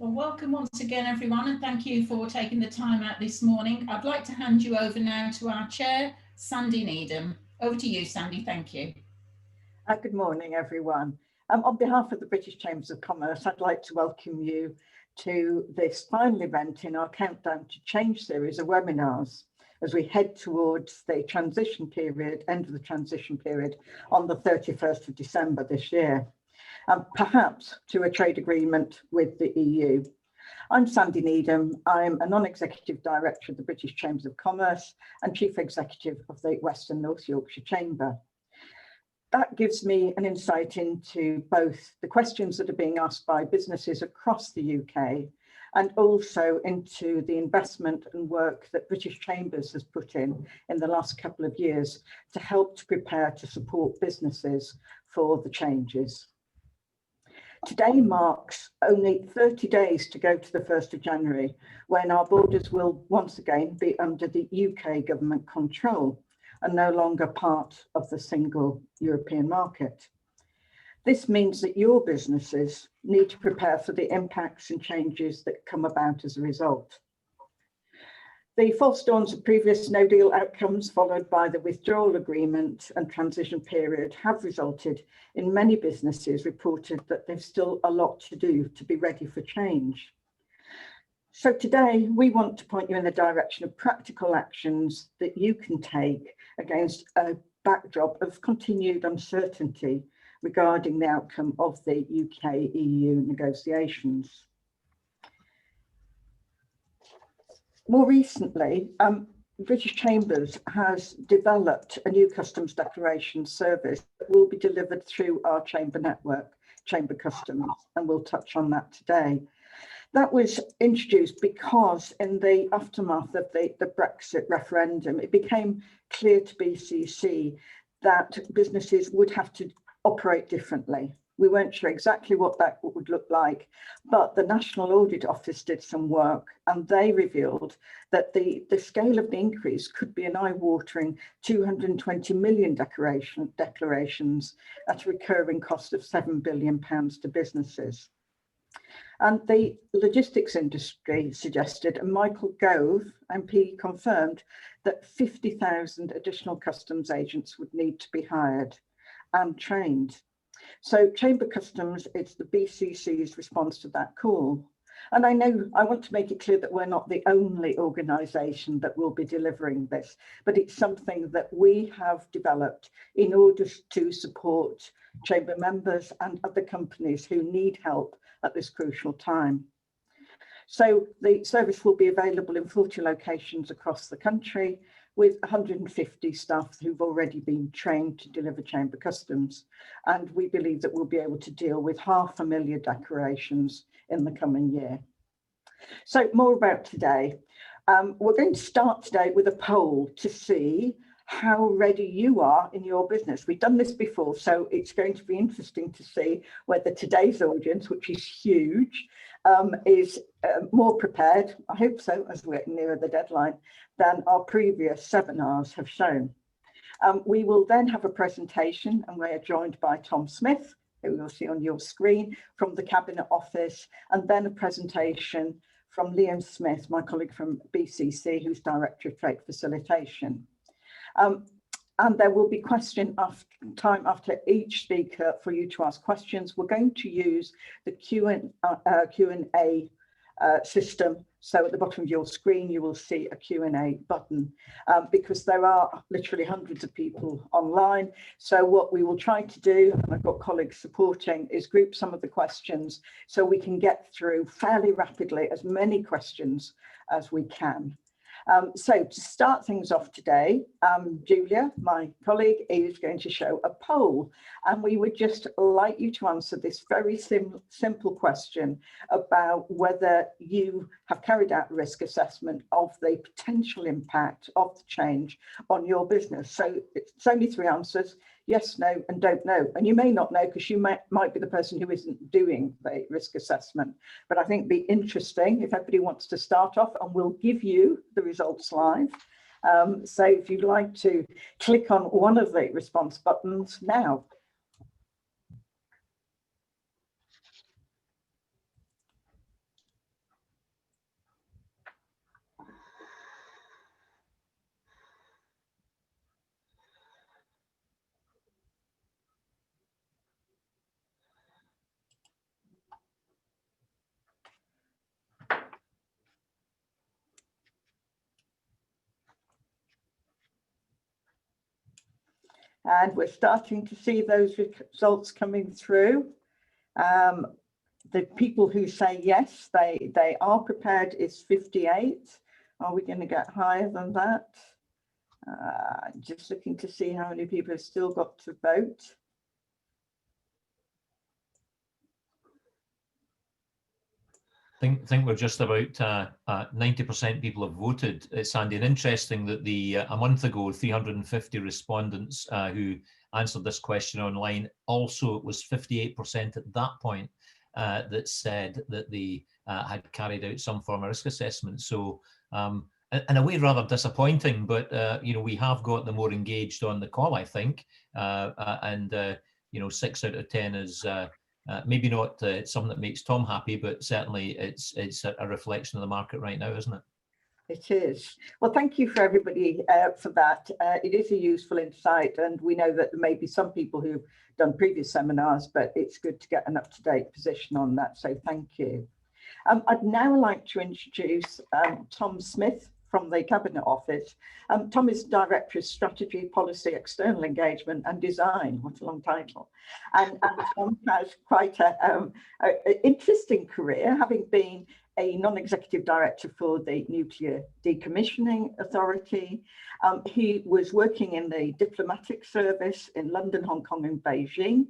Well, welcome once again, everyone, and thank you for taking the time out this morning. I'd like to hand you over now to our chair, Sandy Needham. Over to you, Sandy. Thank you. Good morning, everyone. On behalf of the British Chambers of Commerce, I'd like to welcome you to this final event in our Countdown to Change series of webinars as we head towards the transition period, end of the transition period, on the 31st of December this year, and perhaps to a trade agreement with the EU. I'm Sandy Needham. I'm a non-executive director of the British Chambers of Commerce and chief executive of the West and North Yorkshire Chamber. That gives me an insight into both the questions that are being asked by businesses across the UK and also into the investment and work that British Chambers has put in the last couple of years to help to prepare to support businesses for the changes. Today marks only 30 days to go to the 1st of January, when our borders will once again be under the UK government control and no longer part of the single European market. This means that your businesses need to prepare for the impacts and changes that come about as a result. The false dawns of previous no deal outcomes, followed by the withdrawal agreement and transition period, have resulted in many businesses reported that there's still a lot to do to be ready for change. So today we want to point you in the direction of practical actions that you can take against a backdrop of continued uncertainty regarding the outcome of the UK-EU negotiations. More recently, British Chambers has developed a new customs declaration service that will be delivered through our chamber network, Chamber Customs, and we'll touch on that today. That was introduced because in the aftermath of the Brexit referendum, it became clear to BCC that businesses would have to operate differently. We weren't sure exactly what that would look like, but the National Audit Office did some work and they revealed that the scale of the increase could be an eye-watering 220 million declarations at a recurring cost of £7 billion to businesses. And the logistics industry suggested, and Michael Gove, MP, confirmed that 50,000 additional customs agents would need to be hired and trained. So Chamber Customs, it's the BCC's response to that call. And I want to make it clear that we're not the only organisation that will be delivering this, but it's something that we have developed in order to support Chamber members and other companies who need help at this crucial time. So the service will be available in 40 locations across the country with 150 staff who've already been trained to deliver Chamber Customs. And we believe that we'll be able to deal with 500,000 declarations in the coming year. So more about today. We're going to start today with a poll to see how ready you are in your business. We've done this before, so it's going to be interesting to see whether today's audience, which is huge, is more prepared, I hope so, as we're getting nearer the deadline, than our previous seminars have shown. We will then have a presentation, and we're joined by Tom Smith, who you'll see on your screen, from the Cabinet Office, and then a presentation from Liam Smith, my colleague from BCC, who's Director of Trade Facilitation. And there will be time after each speaker for you to ask questions. We're going to use the Q&A system. So at the bottom of your screen, you will see a Q&A button because there are literally hundreds of people online. So what we will try to do, and I've got colleagues supporting, is group some of the questions so we can get through fairly rapidly as many questions as we can. So to start things off today, Julia, my colleague, is going to show a poll, and we would just like you to answer this very simple question about whether you have carried out a risk assessment of the potential impact of the change on your business. So it's only 3 answers: yes, no, and don't know. And you may not know because you might be the person who isn't doing the risk assessment. But I think it'd be interesting if everybody wants to start off, and we'll give you the results live. So if you'd like to click on one of the response buttons now. And we're starting to see those results coming through. The people who say yes, they are prepared is 58. Are we going to get higher than that? Just looking to see how many people have still got to vote. I think we're just about 90% people have voted, Sandy. And interesting that a month ago, 350 respondents who answered this question online, also it was 58% at that point that said that they had carried out some form of risk assessment. So in a way, rather disappointing, but we have got them more engaged on the call, I think, and 6 out of 10 is maybe not something that makes Tom happy, but certainly it's a reflection of the market right now, isn't it? It is. Well, thank you for everybody for that. It is a useful insight, and we know that there may be some people who've done previous seminars, but it's good to get an up-to-date position on that, so thank you. I'd now like to introduce Tom Smith from the Cabinet Office. Tom is Director of Strategy, Policy, External Engagement and Design. What a long title. And Tom has quite an interesting career, having been a non-executive director for the Nuclear Decommissioning Authority. He was working in the diplomatic service in London, Hong Kong and Beijing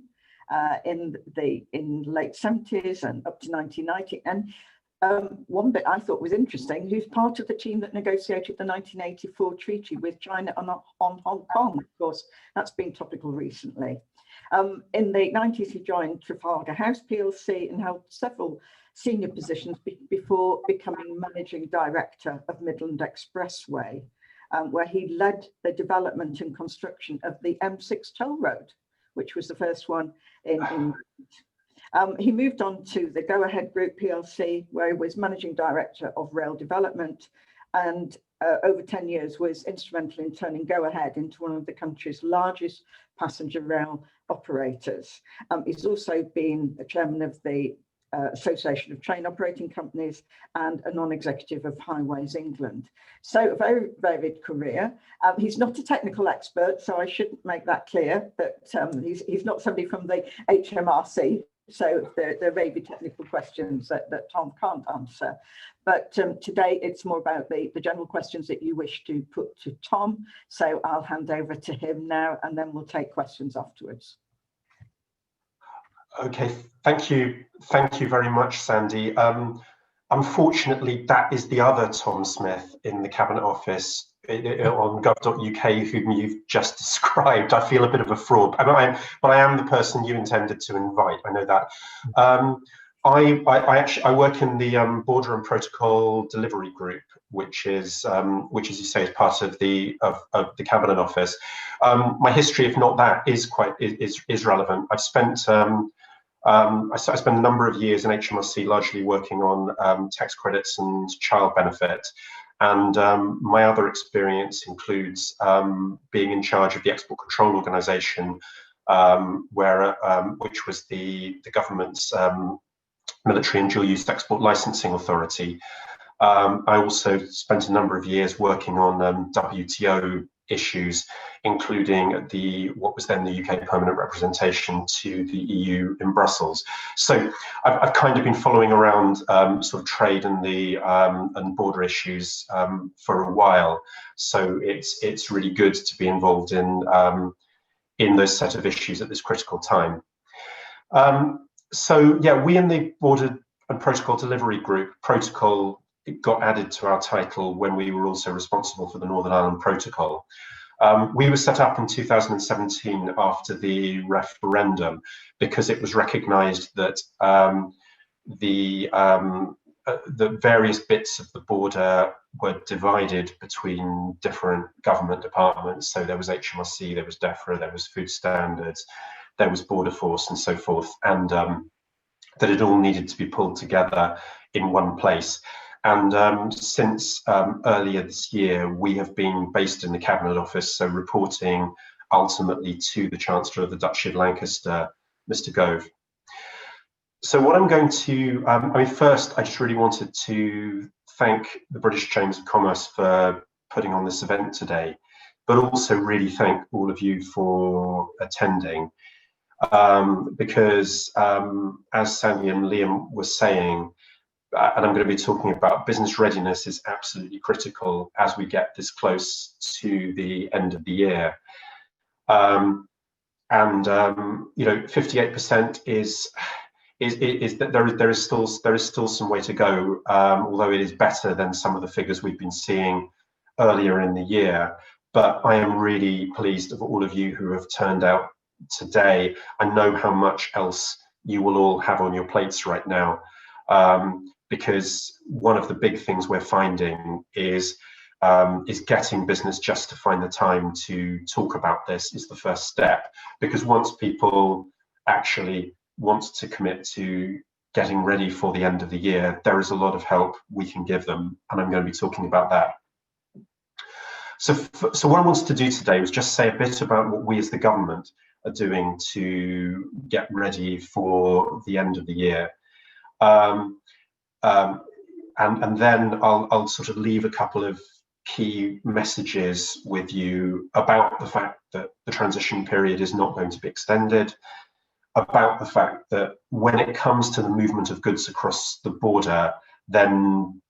in the late 70s and up to 1990. And one bit I thought was interesting, he's part of the team that negotiated the 1984 treaty with China on Hong Kong. Of course, that's been topical recently. In the 90s, he joined Trafalgar House PLC and held several senior positions before becoming managing director of Midland Expressway, where he led the development and construction of the M6 toll road, which was the first one in England. He moved on to the Go Ahead Group PLC, where he was managing director of rail development, and over 10 years was instrumental in turning Go Ahead into one of the country's largest passenger rail operators. He's also been a chairman of the Association of Train Operating Companies and a non-executive of Highways England. So a very varied career. He's not a technical expert, so I should make that clear, but he's not somebody from the Hmrc. So there may be technical questions that Tom can't answer. But today it's more about the general questions that you wish to put to Tom. So I'll hand over to him now, and then we'll take questions afterwards. Okay, thank you very much, Sandy. Unfortunately, that is the other Tom Smith in the Cabinet Office on gov.uk whom you've just described. I feel a bit of a fraud, but I am the person you intended to invite. I know that. I work in the Border and Protocol Delivery Group, which is, as you say, is part of the Cabinet Office. My history, if not that, is relevant. I've spent I spent a number of years in Hmrc, largely working on tax credits and child benefit. And my other experience includes being in charge of the Export Control Organisation, which was the government's military and dual-use export licensing authority. I also spent a number of years working on WTO issues, including what was then the UK permanent representation to the EU in Brussels. So I've kind of been following around sort of trade and the and border issues for a while. So it's really good to be involved in those set of issues at this critical time. So yeah, we in the Border and Protocol Delivery Group, Protocol, it got added to our title when we were also responsible for the Northern Ireland Protocol. We were set up in 2017 after the referendum because it was recognised that the various bits of the border were divided between different government departments. So there was Hmrc, there was Deferred, there was Food Standards, there was Border Force and so forth, and that it all needed to be pulled together in one place. And since earlier this year, we have been based in the Cabinet Office, so reporting ultimately to the Chancellor of the Duchy of Lancaster, Mr. Gove. So what I'm going to, first, I just really wanted to thank the British Chambers of Commerce for putting on this event today. but also really thank all of you for attending. Because as Sandy and Liam were saying, and I'm going to be talking about, business readiness is absolutely critical as we get this close to the end of the year. You know, 58% is that there is still some way to go, although it is better than some of the figures we've been seeing earlier in the year. But I am really pleased of all of you who have turned out today. I know how much else you will all have on your plates right now, because one of the big things we're finding is getting business just to find the time to talk about this is the first step. Because once people actually want to commit to getting ready for the end of the year, there is a lot of help we can give them, and I'm going to be talking about that. So what I wanted to do today was just say a bit about what we as the government are doing to get ready for the end of the year. And then I'll sort of leave a couple of key messages with you about the fact that the transition period is not going to be extended, about the fact that when it comes to the movement of goods across the border, then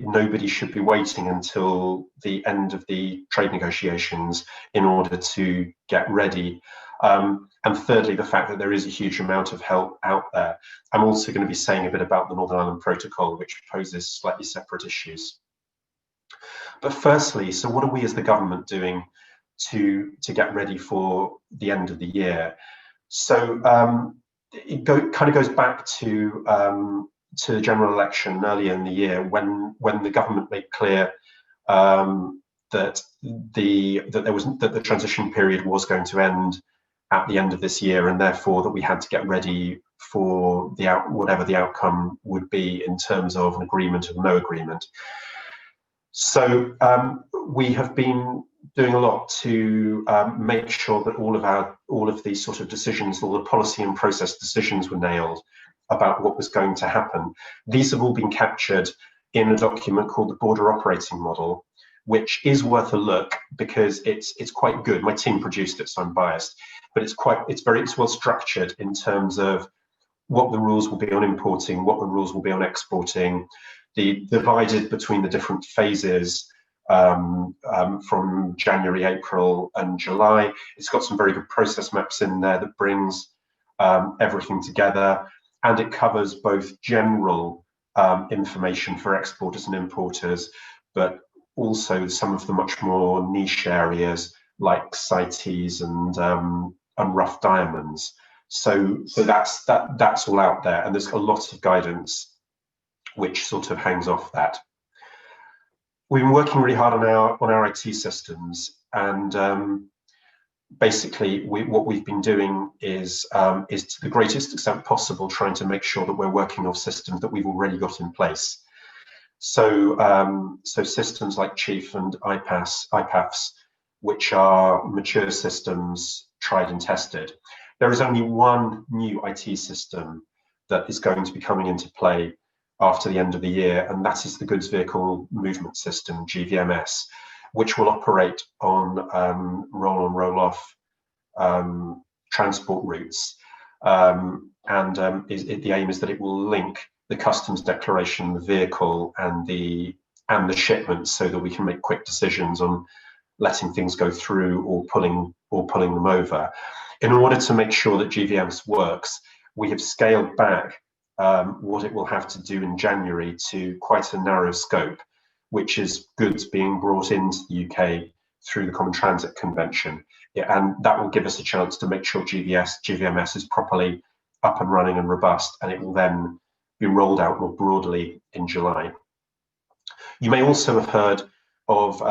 nobody should be waiting until the end of the trade negotiations in order to get ready. And thirdly, the fact that there is a huge amount of help out there. I'm also going to be saying a bit about the Northern Ireland Protocol, which poses slightly separate issues. But firstly, so what are we as the government doing to get ready for the end of the year? So it kind of goes back to the general election earlier in the year, when the government made clear that the transition period was going to end at the end of this year, and therefore that we had to get ready for whatever the outcome would be in terms of an agreement or no agreement. So we have been doing a lot to make sure that all of these sort of decisions, all the policy and process decisions were nailed about what was going to happen. These have all been captured in a document called the Border Operating Model, which is worth a look because it's quite good. My team produced it, so I'm biased, but it's well structured in terms of what the rules will be on importing, what the rules will be on exporting, divided between the different phases from January, April, and July. It's got some very good process maps in there that brings everything together, and it covers both general information for exporters and importers, but also some of the much more niche areas like CITES and rough diamonds. So that's all out there, and there's a lot of guidance which sort of hangs off that. We've been working really hard on our IT systems, and basically what we've been doing is to the greatest extent possible trying to make sure that we're working off systems that we've already got in place. So systems like Chief and IPAFs, which are mature systems, tried and tested. There is only one new IT system that is going to be coming into play after the end of the year, and that is the Goods Vehicle Movement System, Gvms, which will operate on roll-on, roll-off transport routes. The aim is that it will link the customs declaration, the vehicle, and the shipment, so that we can make quick decisions on letting things go through or pulling them over. In order to make sure that GVMs works, we have scaled back what it will have to do in January to quite a narrow scope, which is goods being brought into the UK through the Common Transit Convention. Yeah, and that will give us a chance to make sure GVMS is properly up and running and robust, and it will then be rolled out more broadly in July. You may also have heard of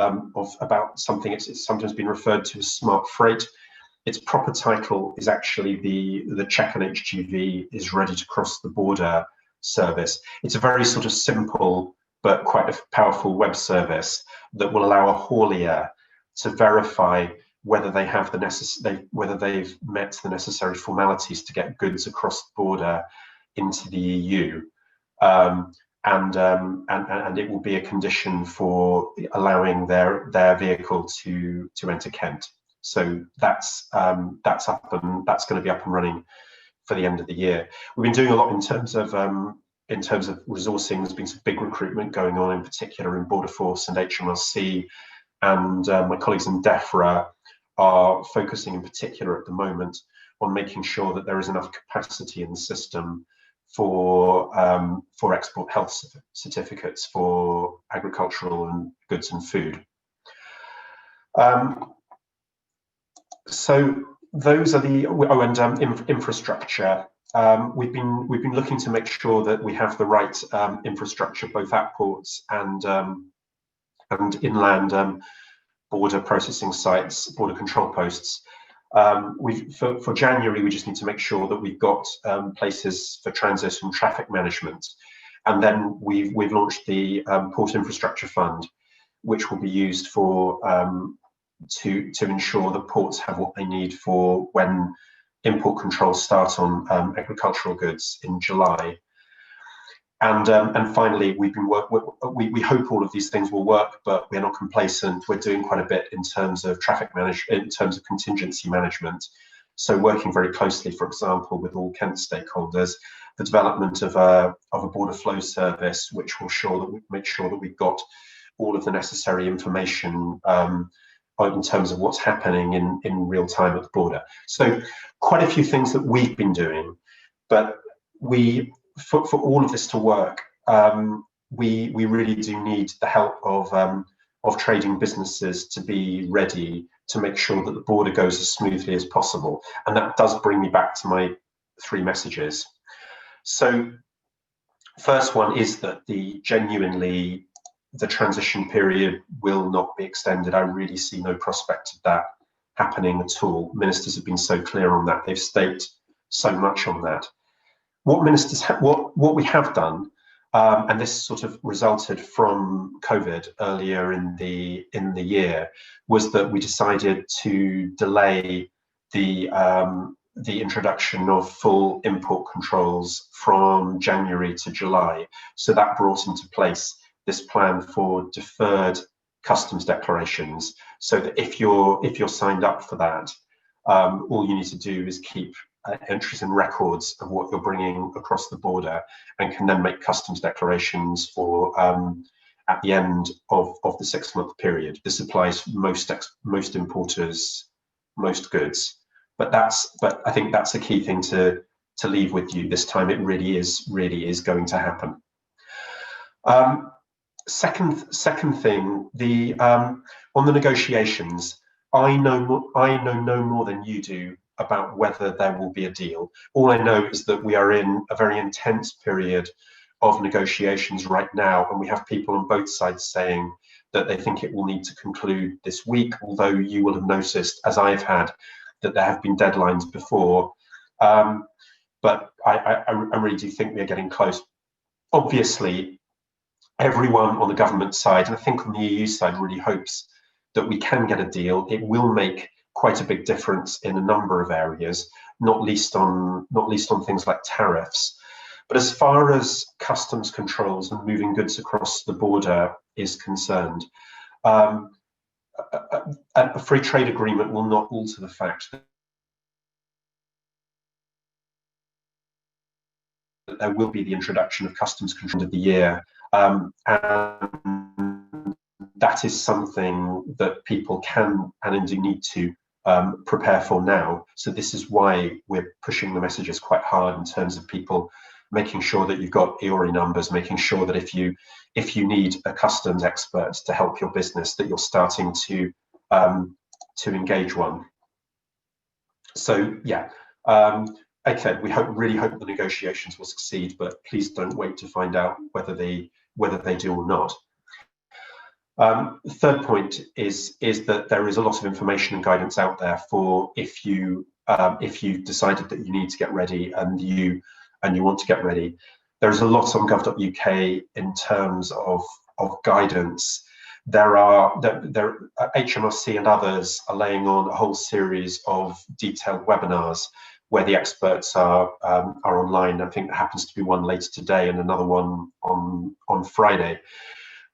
about something, it's sometimes been referred to as smart freight. Its proper title is actually the Check and HGV is Ready to Cross the Border service. It's a very sort of simple but quite a powerful web service that will allow a haulier to verify whether they have whether they've met the necessary formalities to get goods across the border into the EU. and it will be a condition for allowing their vehicle to enter Kent. So that's up and that's going to be up and running for the end of the year. We've been doing a lot in terms of resourcing. There's been some big recruitment going on, in particular in Border Force and Hmrc, and my colleagues in Deferred are focusing in particular at the moment on making sure that there is enough capacity in the system for export health certificates for agricultural and goods and food. So those are the infrastructure. We've been looking to make sure that we have the right infrastructure both at ports and inland border processing sites, border control posts. For January, we just need to make sure that we've got places for transit and traffic management, and then we've launched the Port Infrastructure Fund, which will be used for to ensure that ports have what they need for when import controls start on agricultural goods in July. And finally, we hope all of these things will work, but we're not complacent. We're doing quite a bit in terms of traffic management, in terms of contingency management. So working very closely, for example, with all Kent stakeholders, the development of a border flow service, which will make sure that we've got all of the necessary information in terms of what's happening in real time at the border. So quite a few things that we've been doing, but for all of this to work, we really do need the help of trading businesses to be ready to make sure that the border goes as smoothly as possible. And that does bring me back to my 3 messages. So first one is that the transition period will not be extended. I really see no prospect of that happening at all. Ministers have been so clear on that. They've staked so much on that. What we have done, and this sort of resulted from COVID earlier in the year, was that we decided to delay the introduction of full import controls from January to July. So that brought into place this plan for deferred customs declarations, so that if you're signed up for that, all you need to do is keep entries and records of what you're bringing across the border, and can then make customs declarations for at the end of the 6-month period. This applies for most importers, most goods. But I think that's the key thing to leave with you this time. It really is going to happen. Second thing, on the negotiations, I know no more than you do about whether there will be a deal. All I know is that we are in a very intense period of negotiations right now, and we have people on both sides saying that they think it will need to conclude this week, although you will have noticed, as I've had, that there have been deadlines before. But I really do think we are getting close. Obviously, everyone on the government side, and I think on the EU side, really hopes that we can get a deal. It will make quite a big difference in a number of areas, not least on things like tariffs. But as far as customs controls and moving goods across the border is concerned, a free trade agreement will not alter the fact that there will be the introduction of customs control of the year. And that is something that people can and indeed need to prepare for now. So this is why we're pushing the messages quite hard in terms of people making sure that you've got EORI numbers, making sure that if you need a customs expert to help your business, that you're starting to engage one. So yeah, okay, we really hope the negotiations will succeed, but please don't wait to find out whether they do or not. The third point is that there is a lot of information and guidance out there for if you've decided that you need to get ready and you want to get ready. There's a lot on gov.uk in terms of guidance. Hmrc and others are laying on a whole series of detailed webinars where the experts are online. I think there happens to be one later today and another one on Friday.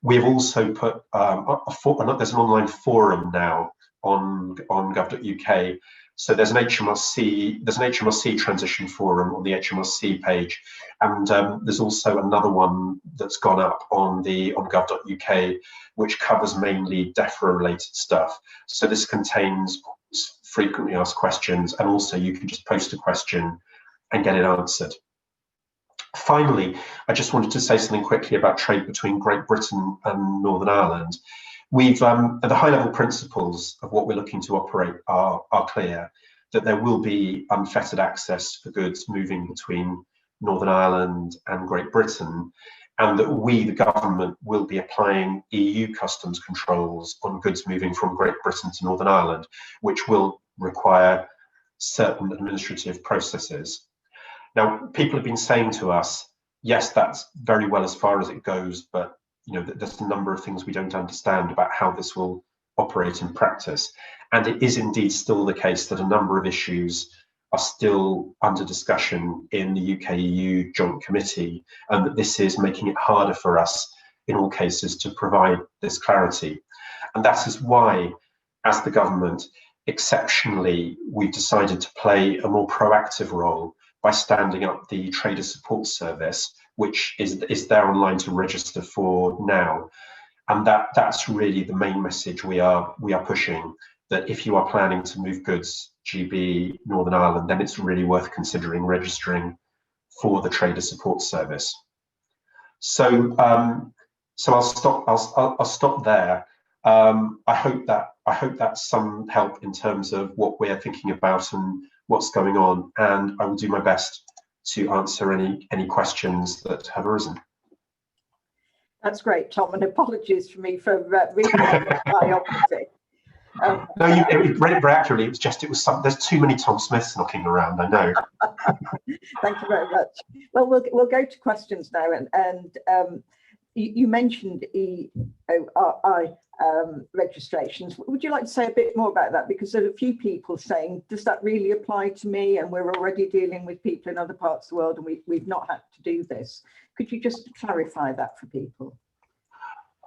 We've also put there's an online forum now on gov.uk. So there's an HMRC transition forum on the HMRC page, and there's also another one that's gone up on gov.uk, which covers mainly DEFRA related stuff. So this contains frequently asked questions, and also you can just post a question and get it answered. Finally, I just wanted to say something quickly about trade between Great Britain and Northern Ireland. We've the high-level principles of what we're looking to operate are clear, that there will be unfettered access for goods moving between Northern Ireland and Great Britain, and that we, the government, will be applying EU customs controls on goods moving from Great Britain to Northern Ireland, which will require certain administrative processes. Now, people have been saying to us, yes, that's very well as far as it goes, but there's a number of things we don't understand about how this will operate in practice. And it is indeed still the case that a number of issues are still under discussion in the UK-EU Joint Committee, and that this is making it harder for us in all cases to provide this clarity. And that is why, as the government, exceptionally, we've decided to play a more proactive role by standing up the Trader Support Service, which is there online to register for now. And that's really the main message we are pushing, that if you are planning to move goods GB Northern Ireland, then it's really worth considering registering for the Trader Support Service. So I'll stop there. I hope that's some help in terms of what we're thinking about and what's going on, and I will do my best to answer any questions that have arisen. That's great, Tom, and apologies for me for reading that biography. No, you read it very accurately. There's too many Tom Smiths knocking around, I know. Thank you very much. Well, we'll go to questions now, and you mentioned EORI registrations. Would you like to say a bit more about that? Because there are a few people saying, does that really apply to me? And we're already dealing with people in other parts of the world, and we've not had to do this. Could you just clarify that for people?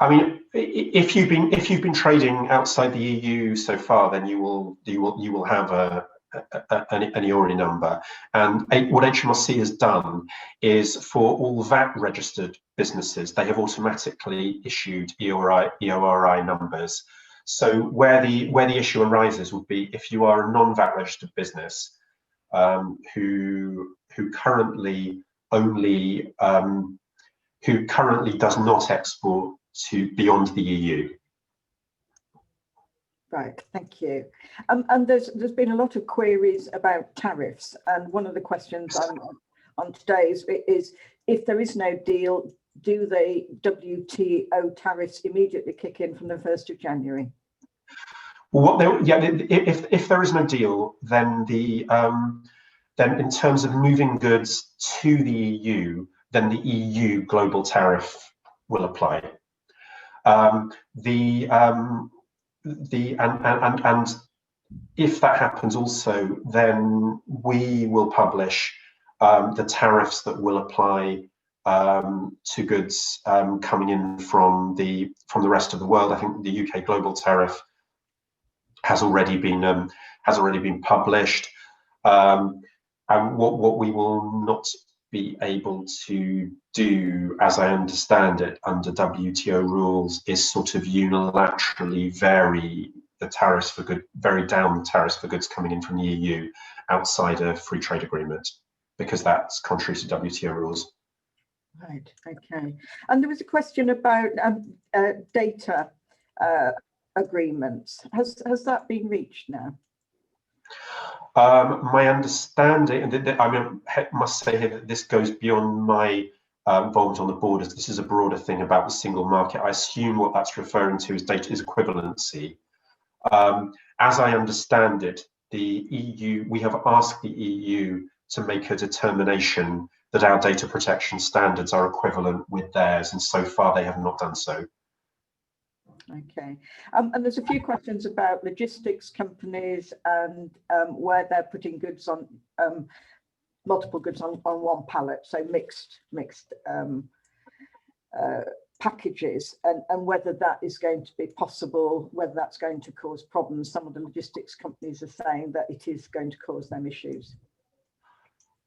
I mean, if you've been trading outside the EU so far, then you will have an EORI number. And what HMRC has done is, for all VAT registered businesses, they have automatically issued EORI numbers. So where the issue arises would be if you are a non-VAT registered business who currently does not export to beyond the EU. Right, thank you. And there's been a lot of queries about tariffs, and one of the questions on today is if there is no deal, do the WTO tariffs immediately kick in from the 1st of January? Well, if there is no deal, then then in terms of moving goods to the EU, then the EU global tariff will apply. And if that happens also, then we will publish the tariffs that will apply to goods coming in from the rest of the world. I think the UK global tariff has already been published, and what we will not be able to do, as I understand it, under WTO rules, is sort of unilaterally vary the tariffs for down the tariffs for goods coming in from the EU outside a free trade agreement, because that's contrary to WTO rules. Right. Okay. And there was a question about data agreements. Has that been reached now? My understanding, and I must say here that this goes beyond my involvement on the board, as this is a broader thing about the single market. I assume what that's referring to is data is equivalency. As I understand it, the EU, we have asked the EU to make a determination that our data protection standards are equivalent with theirs, and so far they have not done so. Okay, and there's a few questions about logistics companies and where they're putting goods on, multiple goods on one pallet, so mixed packages, and whether that is going to be possible, whether that's going to cause problems. Some of the logistics companies are saying that it is going to cause them issues.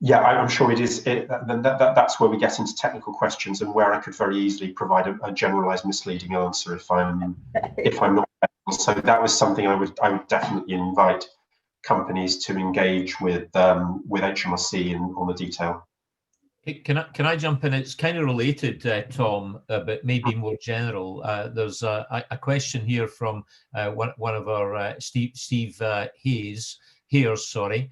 Yeah, I'm sure it is. That's where we get into technical questions, and where I could very easily provide a generalised misleading answer if I'm not. So that was something I would definitely invite companies to engage with Hmrc on the detail. Can I jump in? It's kind of related, Tom, but maybe more general. There's a question here from one of our Steve Hayes, sorry,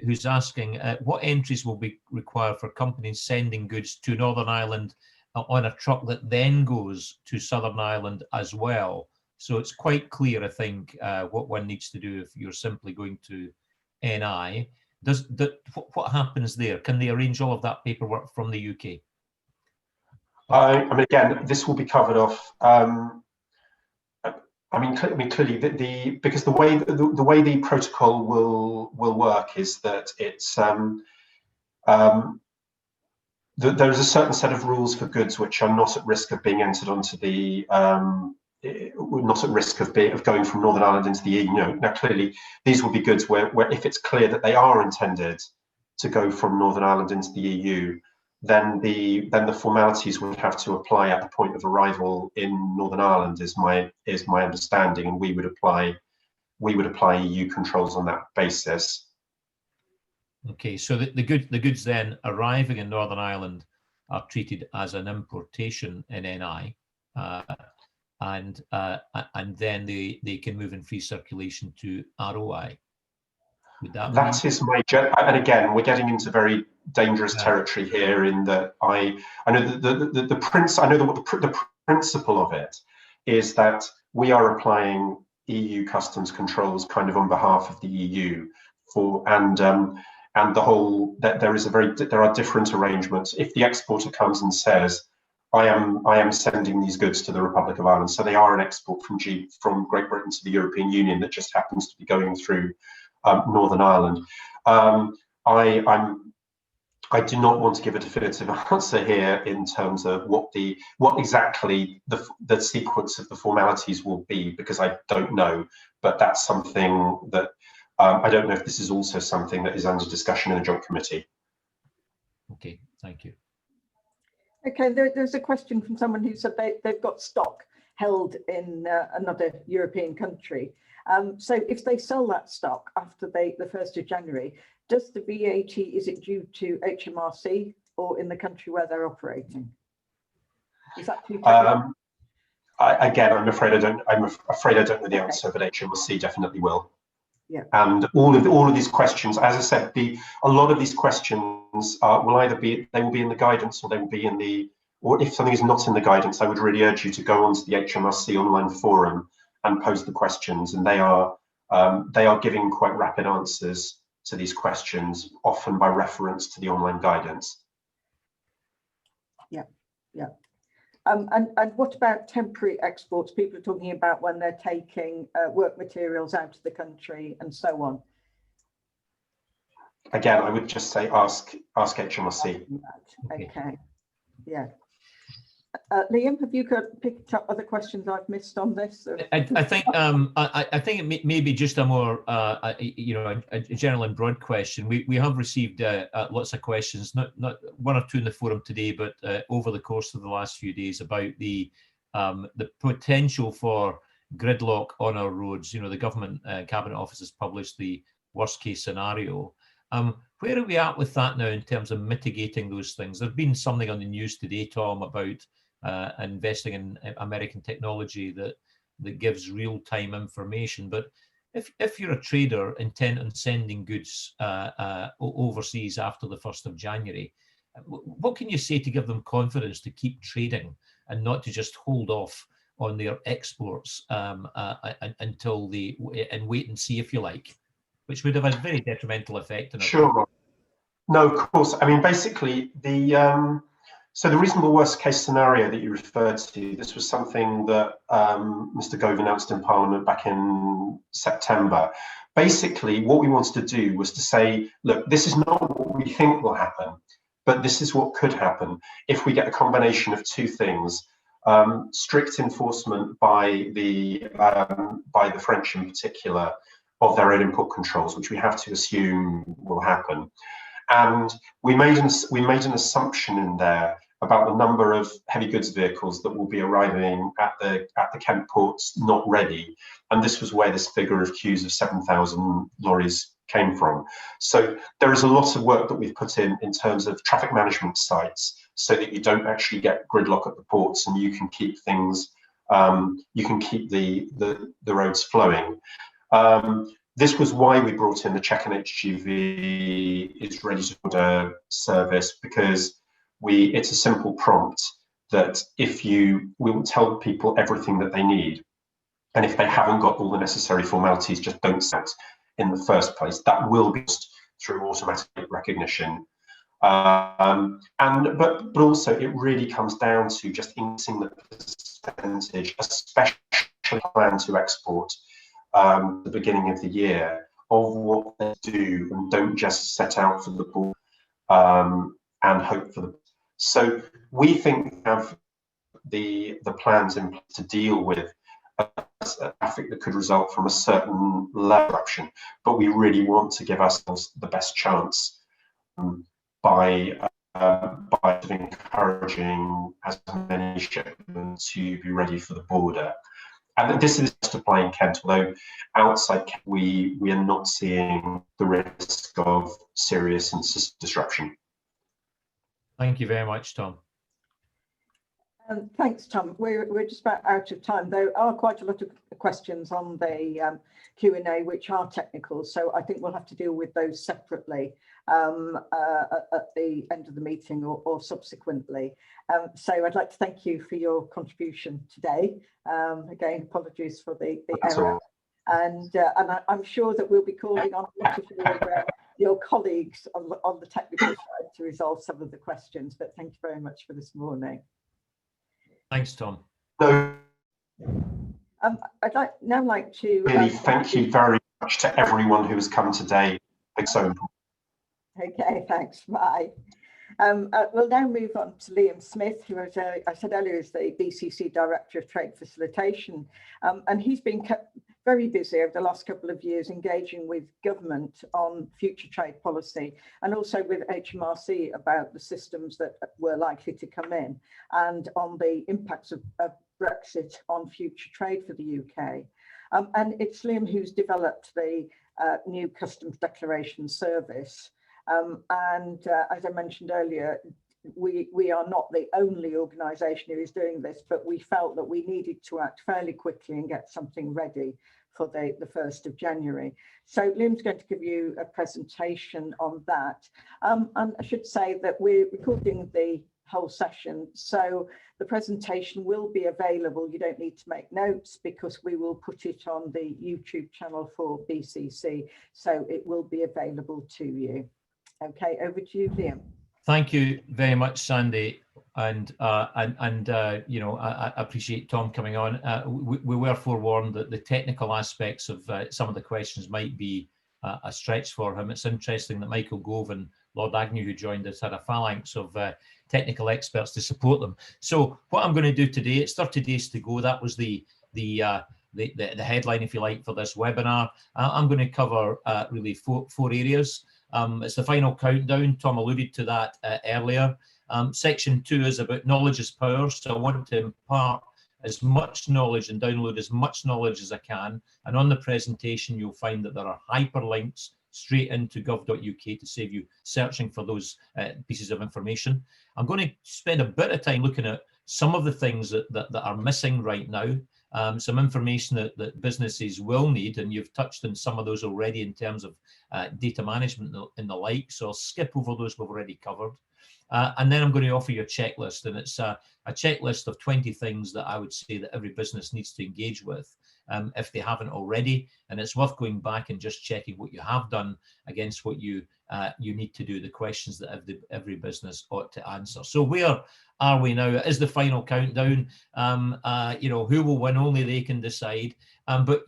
who's asking what entries will be required for companies sending goods to Northern Ireland on a truck that then goes to Southern Ireland as well. So it's quite clear, I think, what one needs to do if you're simply going to NI. What happens there? Can they arrange all of that paperwork from the UK? I mean, again, this will be covered off. I mean, clearly, because the way the protocol will work is that it's there is a certain set of rules for goods which are not at risk of being entered onto the not at risk of going from Northern Ireland into the EU. Now, clearly, these will be goods where if it's clear that they are intended to go from Northern Ireland into the EU, then the formalities would have to apply at the point of arrival in Northern Ireland, is my understanding, and we would apply EU controls on that basis. Okay, so the goods then arriving in Northern Ireland are treated as an importation in NI, and then they can move in free circulation to ROI. That is my, and again, we're getting into very dangerous territory here. In that I know the principle of it is that we are applying EU customs controls kind of on behalf of the EU and the whole that there are different arrangements. If the exporter comes and says, I am sending these goods to the Republic of Ireland, so they are an export from Great Britain to the European Union that just happens to be going through Northern Ireland. I do not want to give a definitive answer here in terms of what exactly the sequence of the formalities will be, because I don't know. But that's something that I don't know if this is also something that is under discussion in the Joint Committee. Okay, thank you. Okay, there's a question from someone who said they've got stock held in another European country. So if they sell that stock after the 1st of January, does the VAT, is it due to Hmrc or in the country where they're operating? Is that too technical? Again, I'm afraid I don't know the answer, but Hmrc definitely will. Yeah. And all of these questions, as I said, a lot of these questions will either be in the guidance, or they will be in the, or if something is not in the guidance, I would really urge you to go onto the Hmrc online forum and post the questions, and they are giving quite rapid answers to these questions, often by reference to the online guidance. Yeah, yeah. And what about temporary exports? People are talking about when they're taking work materials out of the country and so on. Again, I would just say ask Hmrc. Okay, yeah. Liam, have you picked up other questions I've missed on this? I think it may be just a more a general and broad question. We have received lots of questions, not one or two in the forum today, but over the course of the last few days, about the potential for gridlock on our roads. The government cabinet office has published the worst case scenario. Where are we at with that now in terms of mitigating those things? There's been something on the news today, Tom, about investing in American technology that gives real-time information. But if you're a trader intent on sending goods overseas after the 1st of January, what can you say to give them confidence to keep trading and not to just hold off on their exports until and wait and see, if you like, which would have a very detrimental effect on it? Sure. No, of course. I mean, basically, So the reasonable worst case scenario that you referred to, this was something that Mr. Gove announced in Parliament back in September. Basically, what we wanted to do was to say, look, this is not what we think will happen, but this is what could happen if we get a combination of two things. Strict enforcement by the French in particular of their own input controls, which we have to assume will happen. And we made an assumption in there about the number of heavy goods vehicles that will be arriving at the Kent ports not ready. And this was where this figure of queues of 7,000 lorries came from. So there is a lot of work that we've put in terms of traffic management sites, so that you don't actually get gridlock at the ports and you can keep things, you can keep the roads flowing. This was why we brought in the check and HGV is ready to order service, because it's a simple prompt that we will tell people everything that they need. And if they haven't got all the necessary formalities, just don't set in the first place. That will be through automatic recognition. But also it really comes down to just increasing the percentage, especially plan to export the beginning of the year, of what they do, and don't just set out for the ball and hope for the. So we think we have the plans in place to deal with traffic that could result from a certain level of disruption, but we really want to give ourselves the best chance by encouraging as many shipments to be ready for the border. And this is just applying Kent, although outside Kent, we are not seeing the risk of serious disruption. Thank you very much, Tom. Thanks, Tom. We're just about out of time. There are quite a lot of questions on the Q&A which are technical, so I think we'll have to deal with those separately at the end of the meeting or subsequently. So I'd like to thank you for your contribution today. Again, apologies for the error. And I'm sure that we'll be calling on a lot of your colleagues on the technical side to resolve some of the questions, but thank you very much for this morning. Thanks, Tom. No. I'd now like to really thank you very much to everyone who has come today. It's so important. Okay, thanks. Bye. We'll now move on to Liam Smith, who, as I said earlier, is the BCC Director of Trade Facilitation, and he's been kept very busy over the last couple of years engaging with government on future trade policy, and also with Hmrc about the systems that were likely to come in and on the impacts of Brexit on future trade for the UK. And it's Liam who's developed the new customs declaration service. And as I mentioned earlier, we are not the only organisation who is doing this, but we felt that we needed to act fairly quickly and get something ready for the 1st of January. So Liam's going to give you a presentation on that. And I should say that we're recording the whole session, so the presentation will be available. You don't need to make notes because we will put it on the YouTube channel for BCC, so it will be available to you. Okay, over to you, Liam. Thank you very much, Sandy, and you know, I appreciate Tom coming on. We were forewarned that the technical aspects of some of the questions might be a stretch for him. It's interesting that Michael Gove and Lord Agnew, who joined us, had a phalanx of technical experts to support them. So what I'm going to do today, it's 30 days to go. That was the headline, if you like, for this webinar. I'm going to cover really four areas. It's the final countdown. Tom alluded to that earlier. Section 2 is about knowledge is power. So I wanted to impart as much knowledge and download as much knowledge as I can. And on the presentation, you'll find that there are hyperlinks straight into gov.uk to save you searching for those pieces of information. I'm going to spend a bit of time looking at some of the things that are missing right now. Some information that businesses will need, and you've touched on some of those already in terms of data management and the like, so I'll skip over those we've already covered. And then I'm going to offer you a checklist, and it's a checklist of 20 things that I would say that every business needs to engage with if they haven't already. And it's worth going back and just checking what you have done against what you need to do, the questions that every business ought to answer. So where are we now? It is the final countdown. Who will win? Only they can decide. But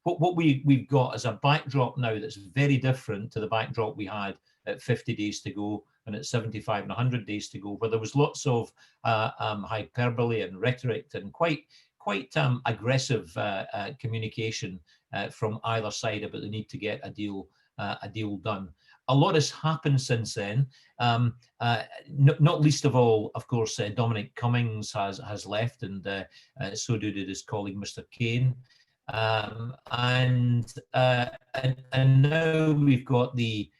what we've got is a backdrop now that's very different to the backdrop we had at 50 days to go and at 75 and 100 days to go, where there was lots of hyperbole and rhetoric and quite aggressive communication from either side about the need to get a deal done. A lot has happened since then, not least of all, of course, Dominic Cummings has left, and so did his colleague, Mr. Kane. And now we've got the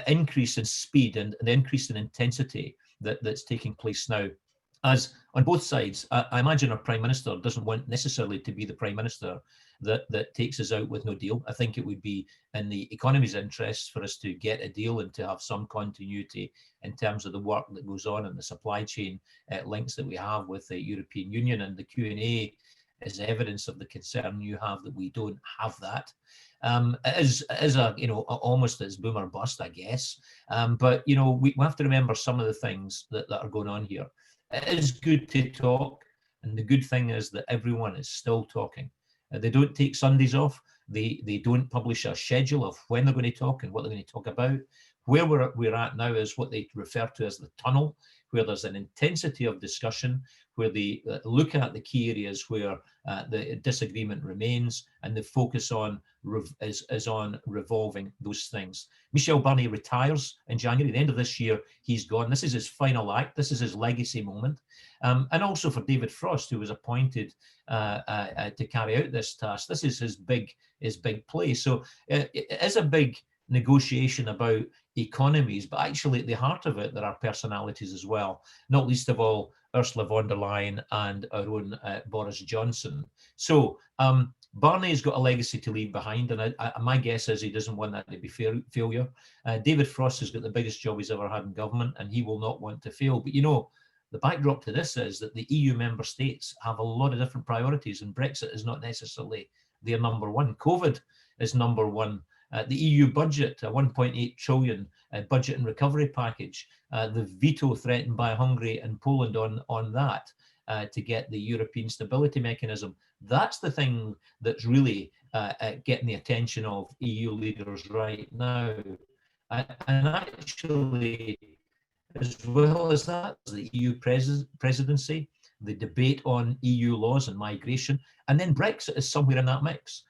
increase in speed and the increase in intensity that's taking place now. As on both sides, I imagine our Prime Minister doesn't want necessarily to be the Prime Minister that takes us out with no deal. I think it would be in the economy's interests for us to get a deal and to have some continuity in terms of the work that goes on and the supply chain links that we have with the European Union. And the Q&A is evidence of the concern you have that we don't have that. It is almost as boom or bust, I guess. But we have to remember some of the things that are going on here. It is good to talk, and the good thing is that everyone is still talking. They don't take Sundays off. They don't publish a schedule of when they're going to talk and what they're going to talk about. Where we're at now is what they refer to as the tunnel, where there's an intensity of discussion, where they look at the key areas where the disagreement remains, and the focus is on revolving those things. Michel Barnier retires in January. The end of this year, he's gone. This is his final act. This is his legacy moment. And also for David Frost, who was appointed to carry out this task. This is his big play. So it is a big negotiation about economies, but actually at the heart of it, there are personalities as well, not least of all Ursula von der Leyen and our own Boris Johnson. So Barney's got a legacy to leave behind, and my guess is he doesn't want that to be failure. David Frost has got the biggest job he's ever had in government, and he will not want to fail. But the backdrop to this is that the EU member states have a lot of different priorities, and Brexit is not necessarily their number one. COVID is number one. The EU budget, a 1.8 trillion budget and recovery package, the veto threatened by Hungary and Poland on that to get the European stability mechanism. That's the thing that's really getting the attention of EU leaders right now. And actually, as well as that, the EU presidency, the debate on EU laws and migration, and then Brexit is somewhere in that mix.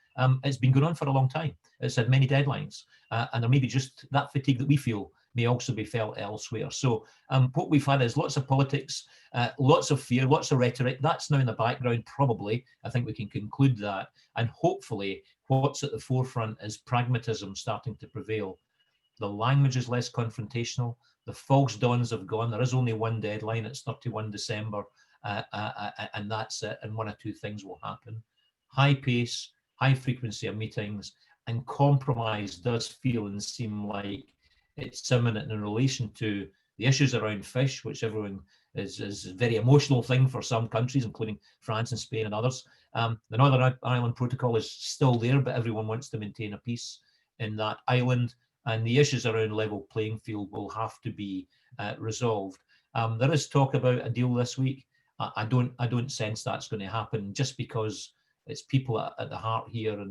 It's been going on for a long time. It's had many deadlines, and there may be just that fatigue that we feel may also be felt elsewhere. So what we've had is lots of politics, lots of fear, lots of rhetoric. That's now in the background, probably. I think we can conclude that. And hopefully what's at the forefront is pragmatism starting to prevail. The language is less confrontational. The false dawns have gone. There is only one deadline. It's 31 December, and that's it. And one or two things will happen. High pace, high frequency of meetings, and compromise does feel and seem like it's imminent in relation to the issues around fish, which everyone is a very emotional thing for some countries, including France and Spain and others. The Northern Ireland Protocol is still there, but everyone wants to maintain a peace in that island, and the issues around level playing field will have to be resolved. There is talk about a deal this week. I don't sense that's going to happen, just because it's people at the heart here,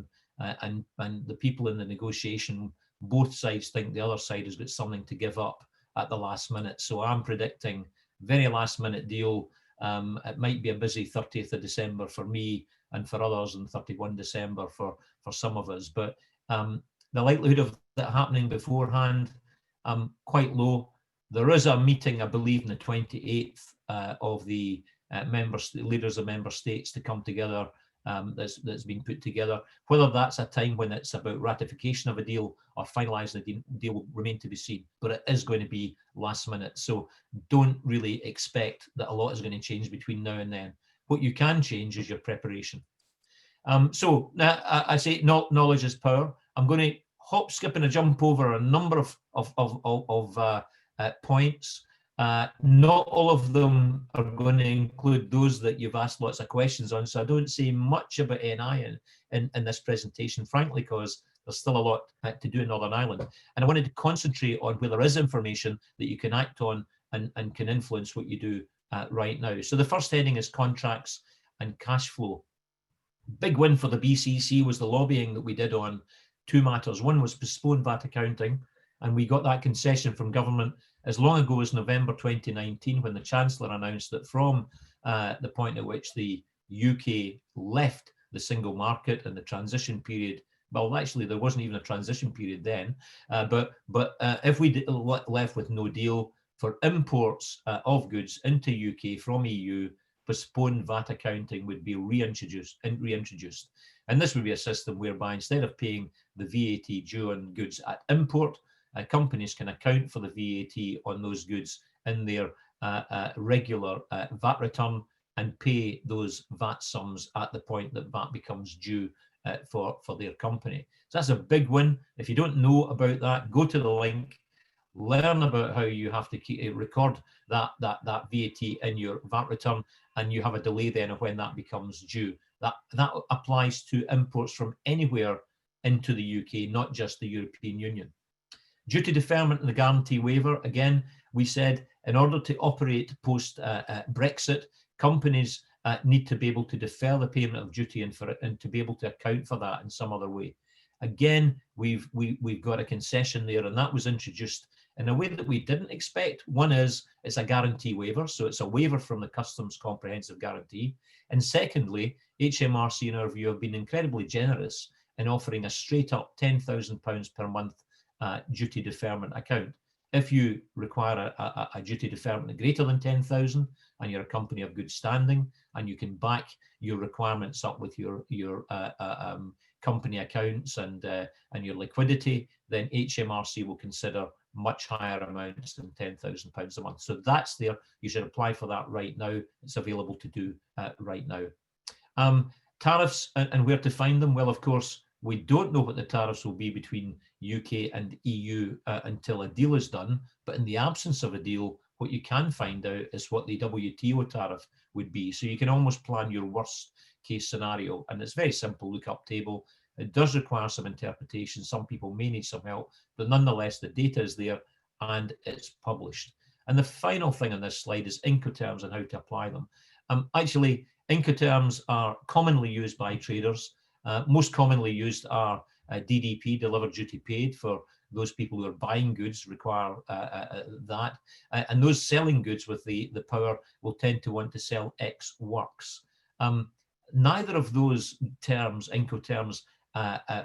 and the people in the negotiation, both sides think the other side has got something to give up at the last minute. So I'm predicting very last minute deal. It might be a busy 30th of December for me and for others, and 31 December for some of us. But the likelihood of that happening beforehand, quite low. There is a meeting, I believe, on the 28th of the leaders of member states to come together. That's been put together. Whether that's a time when it's about ratification of a deal or finalising the deal will remain to be seen, but it is going to be last minute. So don't really expect that a lot is going to change between now and then. What you can change is your preparation. So now I say knowledge is power. I'm going to hop, skip and a jump over a number of points. Not all of them are going to include those that you've asked lots of questions on, so I don't say much about NI in this presentation, frankly, because there's still a lot to do in Northern Ireland. And I wanted to concentrate on where there is information that you can act on and can influence what you do right now. So the first heading is contracts and cash flow. Big win for the BCC was the lobbying that we did on two matters. One was postponed VAT accounting, and we got that concession from government as long ago as November 2019, when the Chancellor announced that from the point at which the UK left the single market and the transition period, well, actually, there wasn't even a transition period then, but if we left with no deal for imports of goods into UK from EU, postponed VAT accounting would be reintroduced. And this would be a system whereby instead of paying the VAT due on goods at import, companies can account for the VAT on those goods in their regular VAT return and pay those VAT sums at the point that VAT becomes due for their company. So that's a big win. If you don't know about that, go to the link, learn about how you have to record that VAT in your VAT return, and you have a delay then of when that becomes due. That applies to imports from anywhere into the UK, not just the European Union. Duty deferment and the guarantee waiver, again, we said in order to operate post Brexit, companies need to be able to defer the payment of duty and to be able to account for that in some other way. Again, we've got a concession there, and that was introduced in a way that we didn't expect. One is it's a guarantee waiver, so it's a waiver from the Customs Comprehensive Guarantee. And secondly, Hmrc, in our view, have been incredibly generous in offering a straight up £10,000 per month duty deferment account. If you require a duty deferment greater than 10,000 and you're a company of good standing and you can back your requirements up with your company accounts and your liquidity, then Hmrc will consider much higher amounts than £10,000 a month. So that's there. You should apply for that right now. It's available to do right now. Tariffs and where to find them. Well, of course, we don't know what the tariffs will be between UK and EU until a deal is done. But in the absence of a deal, what you can find out is what the WTO tariff would be. So you can almost plan your worst case scenario. And it's very simple, look up table. It does require some interpretation. Some people may need some help, but nonetheless, the data is there and it's published. And the final thing on this slide is Incoterms and how to apply them. Actually, Incoterms are commonly used by traders. Most commonly used are DDP, delivered duty paid, for those people who are buying goods require that. And those selling goods with the power will tend to want to sell X works. Neither of those terms, Incoterms,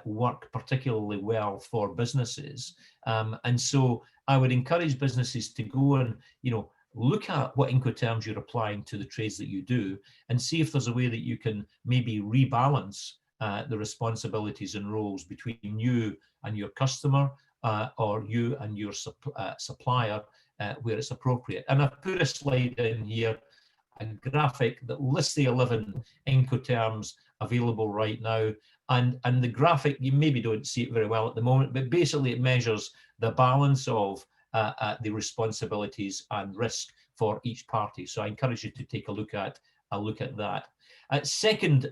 work particularly well for businesses. And so I would encourage businesses to go and, look at what Incoterms you're applying to the trades that you do and see if there's a way that you can maybe rebalance the responsibilities and roles between you and your customer or you and your supplier where it's appropriate. And I've put a slide in here, a graphic that lists the 11 Incoterms available right now. And the graphic, you maybe don't see it very well at the moment, but basically it measures the balance of the responsibilities and risk for each party. So I encourage you to take a look at that. Second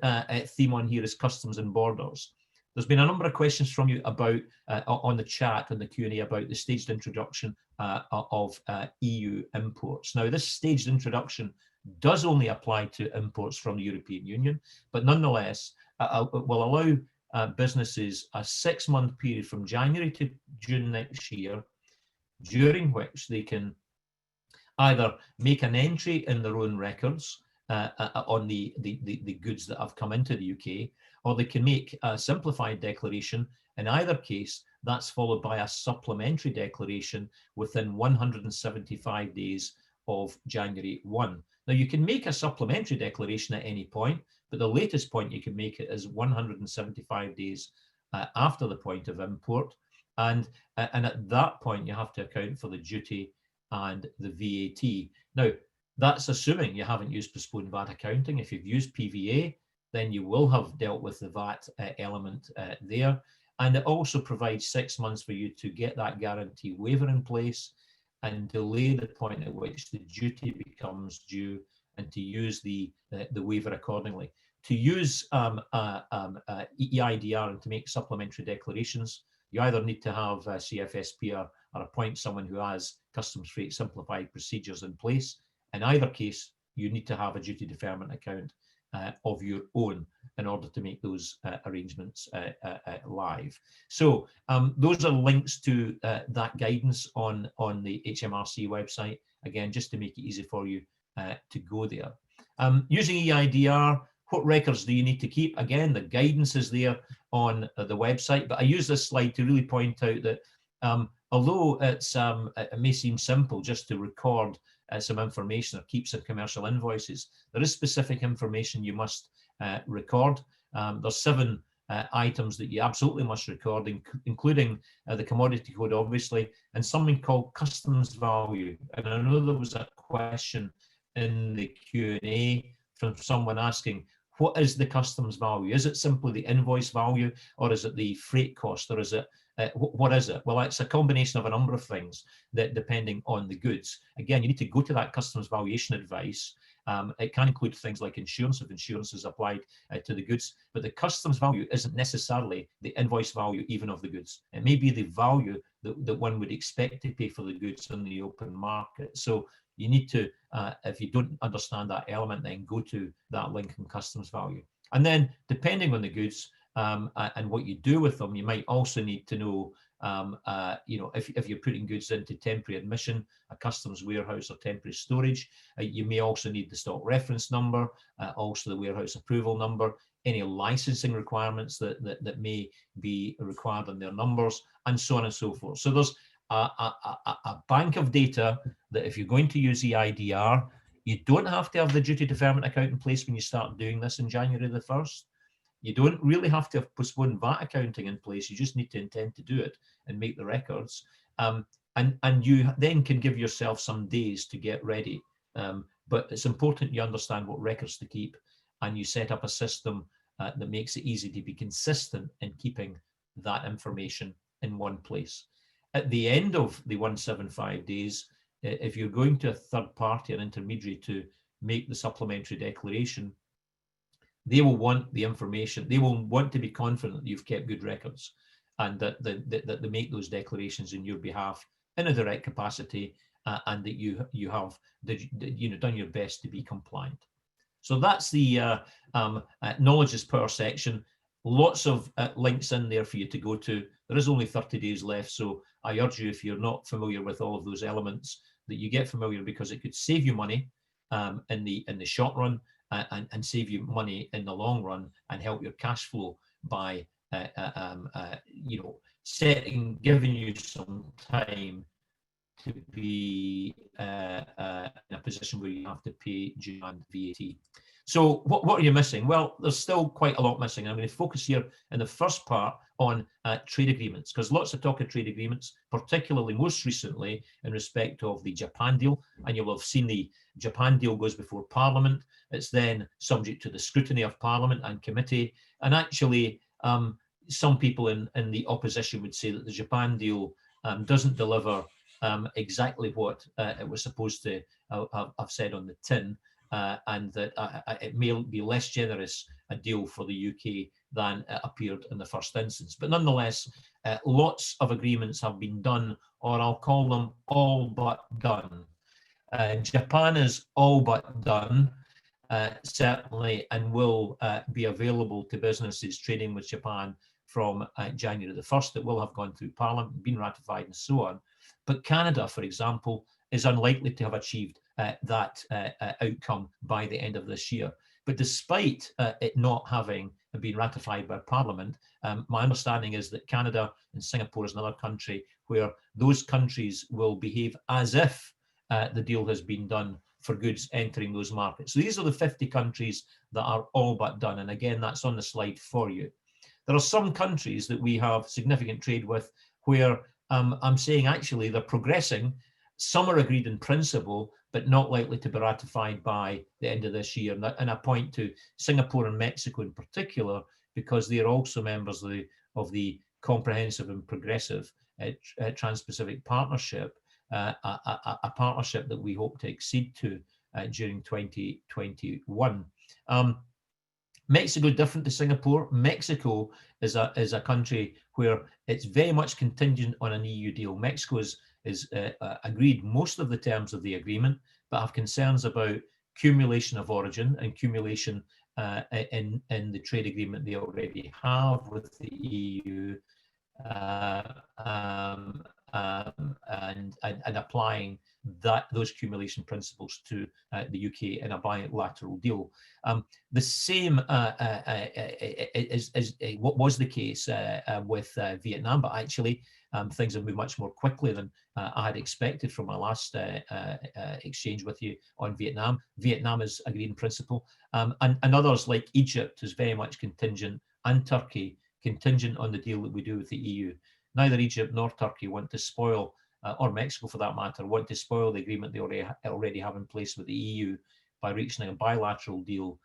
theme on here is customs and borders. There's been a number of questions from you about on the chat and the Q&A about the staged introduction of EU imports. Now, this staged introduction does only apply to imports from the European Union, but nonetheless will allow businesses a 6-month period from January to June next year, during which they can either make an entry in their own records on the goods that have come into the UK, or they can make a simplified declaration. In either case, that's followed by a supplementary declaration within 175 days of January 1. Now, you can make a supplementary declaration at any point, but the latest point you can make it is 175 days after the point of import. And at that point, you have to account for the duty and the VAT. Now, that's assuming you haven't used postponed VAT accounting. If you've used PVA, then you will have dealt with the VAT element there. And it also provides 6 months for you to get that guarantee waiver in place. and delay the point at which the duty becomes due, and to use the waiver accordingly. To use EIDR and to make supplementary declarations, you either need to have a CFSP or appoint someone who has customs freight simplified procedures in place. In either case, you need to have a duty deferment account of your own in order to make those arrangements live. So those are links to that guidance on the Hmrc website, again, just to make it easy for you to go there. Using EIDR, what records do you need to keep? Again, the guidance is there on the website, but I use this slide to really point out that although it may seem simple just to record some information or keep some commercial invoices, there is specific information you must record. There's 7 items that you absolutely must record, including the commodity code, obviously, and something called customs value. And I know there was a question in the Q&A from someone asking, what is the customs value? Is it simply the invoice value, or is it the freight cost, or is it what is it? Well, it's a combination of a number of things that depending on the goods. Again, you need to go to that customs valuation advice. It can include things like insurance, if insurance is applied to the goods, but the customs value isn't necessarily the invoice value even of the goods. It may be the value that one would expect to pay for the goods in the open market. So you need to, if you don't understand that element, then go to that link in customs value. And then depending on the goods and what you do with them, you might also need to know, if you're putting goods into temporary admission, a customs warehouse or temporary storage, you may also need the stock reference number, also the warehouse approval number, any licensing requirements that may be required on their numbers, and so on and so forth. So there's a bank of data that if you're going to use EIDR, you don't have to have the duty deferment account in place when you start doing this in January the 1st. You don't really have to have postponed VAT accounting in place. You just need to intend to do it and make the records. And you then can give yourself some days to get ready. But it's important you understand what records to keep, and you set up a system that makes it easy to be consistent in keeping that information in one place. At the end of the 175 days, if you're going to a third party, an intermediary, to make the supplementary declaration, they will want the information. They will want to be confident that you've kept good records and that they make those declarations in your behalf in a direct capacity, and that you have done your best to be compliant. So that's the knowledge is power section. Lots of links in there for you to go to. There is only 30 days left, so I urge you, if you're not familiar with all of those elements, that you get familiar, because it could save you money in the short run, and save you money in the long run, and help your cash flow by giving you some time to be in a position where you have to pay demand VAT. So what are you missing? Well, there's still quite a lot missing. I'm going to focus here in the first part on trade agreements, because lots of talk of trade agreements, particularly most recently in respect of the Japan deal. And you will have seen the Japan deal goes before Parliament. It's then subject to the scrutiny of Parliament and committee. And actually, some people in the opposition would say that the Japan deal doesn't deliver exactly what it was supposed to have said on the tin. And that it may be less generous a deal for the UK than it appeared in the first instance. But nonetheless, lots of agreements have been done, or I'll call them all but done. Japan is all but done, certainly, and will be available to businesses trading with Japan from January the 1st. It will have gone through Parliament, been ratified, and so on. But Canada, for example, is unlikely to have achieved that outcome by the end of this year. But despite it not having been ratified by Parliament, my understanding is that Canada and Singapore is another country where those countries will behave as if the deal has been done for goods entering those markets. So these are the 50 countries that are all but done. And again, that's on the slide for you. There are some countries that we have significant trade with where I'm saying actually they're progressing. Some are agreed in principle, but not likely to be ratified by the end of this year. And I point to Singapore and Mexico in particular, because they are also members of the Comprehensive and Progressive Trans-Pacific Partnership. a partnership that we hope to accede to during 2021. Mexico different to Singapore. Mexico is a country where it's very much contingent on an EU deal. Mexico is agreed most of the terms of the agreement, but have concerns about cumulation of origin and cumulation in the trade agreement they already have with the EU, and applying those accumulation principles to the UK in a bilateral deal. The same is what was the case with Vietnam, but actually things have moved much more quickly than I had expected from my last exchange with you on Vietnam. Vietnam is agreed in principle, and others like Egypt is very much contingent, and Turkey contingent on the deal that we do with the EU. Neither Egypt nor Turkey want to spoil, or Mexico for that matter, want to spoil the agreement they already have in place with the EU by reaching a bilateral deal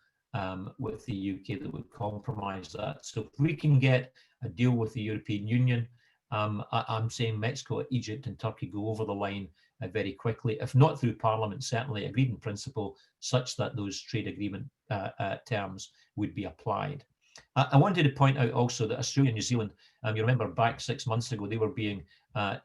with the UK that would compromise that. So if we can get a deal with the European Union, I'm saying Mexico, Egypt and Turkey go over the line very quickly, if not through Parliament, certainly agreed in principle, such that those trade agreement terms would be applied. I wanted to point out also that Australia and New Zealand, you remember back 6 months ago, they were being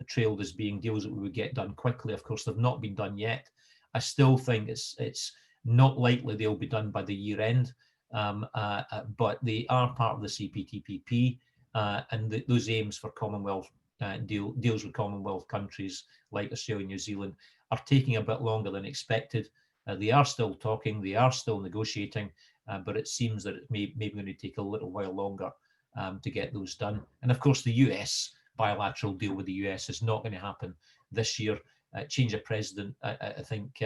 trailed as being deals that we would get done quickly. Of course, they've not been done yet. I still think it's not likely they'll be done by the year end, but they are part of the CPTPP, and those aims for Commonwealth deals with Commonwealth countries like Australia and New Zealand are taking a bit longer than expected. They are still talking, they are still negotiating, but it seems that it may going to take a little while longer to get those done. And of course, the US bilateral deal with the US is not going to happen this year. Change of president, I think,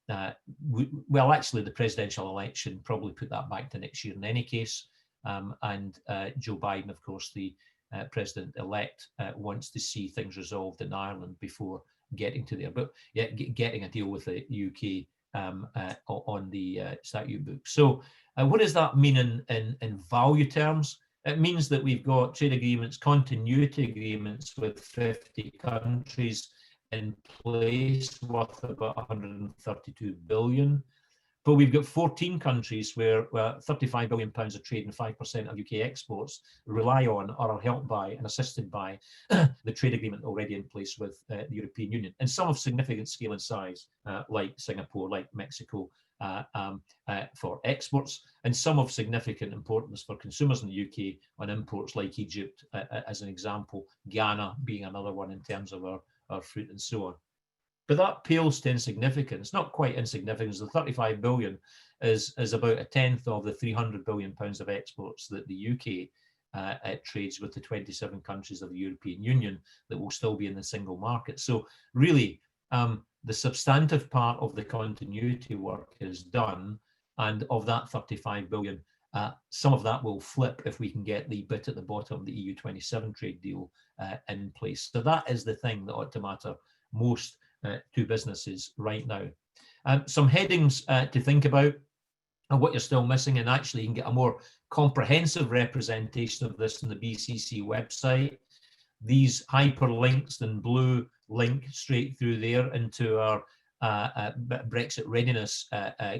well, actually, the presidential election probably put that back to next year in any case. And Joe Biden, of course, the president-elect, wants to see things resolved in Ireland before getting to there. But yeah, getting a deal with the UK on the statute book. So what does that mean in value terms? It means that we've got trade agreements, continuity agreements with 50 countries in place worth about 132 billion. But we've got 14 countries where 35 billion pounds of trade and 5% of UK exports rely on or are helped by and assisted by the trade agreement already in place with the European Union. And some of significant scale and size, like Singapore, like Mexico, for exports, and some of significant importance for consumers in the UK on imports, like Egypt, as an example, Ghana being another one in terms of our fruit and so on. But that pales to insignificance, not quite insignificance. The 35 billion is about a tenth of the 300 billion pounds of exports that the UK trades with the 27 countries of the European Union that will still be in the single market. So really, the substantive part of the continuity work is done, and of that 35 billion, some of that will flip if we can get the bit at the bottom, the EU 27 trade deal in place. So that is the thing that ought to matter most to businesses right now. Some headings to think about and what you're still missing, and actually you can get a more comprehensive representation of this on the BCC website. These hyperlinks in blue link straight through there into our Brexit readiness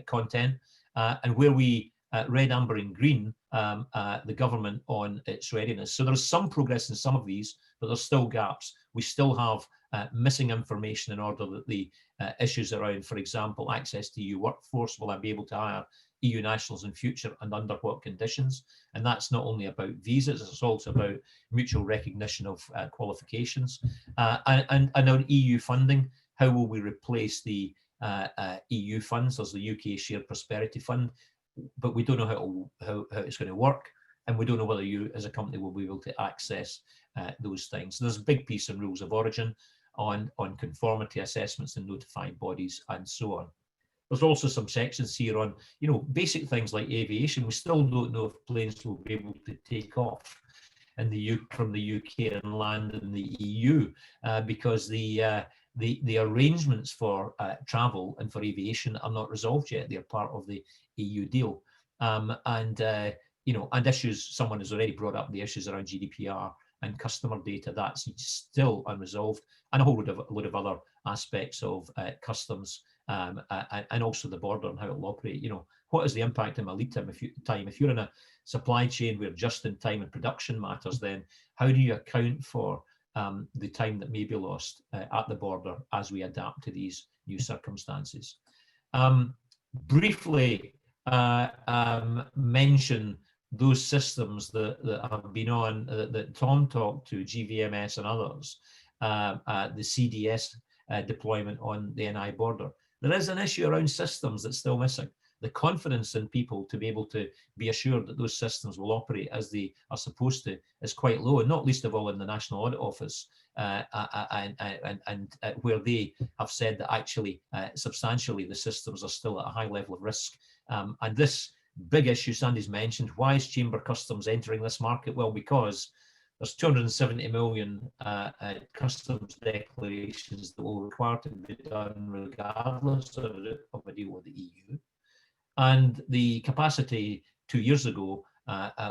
content, and where we red, amber and green the government on its readiness. So there's some progress in some of these, but there's still gaps. We still have missing information in order that the issues around, for example, access to EU workforce, will I be able to hire EU nationals in future and under what conditions? And that's not only about visas, it's also about mutual recognition of qualifications. And our EU funding, how will we replace the EU funds? There's the UK Shared Prosperity Fund, but we don't know how it's going to work. And we don't know whether you as a company will be able to access those things. So there's a big piece on rules of origin, on conformity assessments and notified bodies and so on. There's also some sections here on, basic things like aviation. We still don't know if planes will be able to take off in from the UK and land in the EU because the arrangements for travel and for aviation are not resolved yet. They're part of the EU deal. And issues, someone has already brought up the issues around GDPR and customer data. That's still unresolved, and a whole load of other aspects of customs and also the border and how it will operate. You know, what is the impact on my lead time? If you're in a supply chain where just in time and production matters, then how do you account for the time that may be lost at the border as we adapt to these new circumstances? Briefly mention those systems that have been on, that Tom talked to, Gvms and others, the CDS deployment on the NI border. There is an issue around systems that's still missing. The confidence in people to be able to be assured that those systems will operate as they are supposed to is quite low, and not least of all in the National Audit Office, and where they have said that actually substantially the systems are still at a high level of risk. And this big issue Sandy's mentioned, why is Chamber Customs entering this market? Well, because there's 270 million customs declarations that will require to be done regardless of a deal with the EU. And the capacity 2 years ago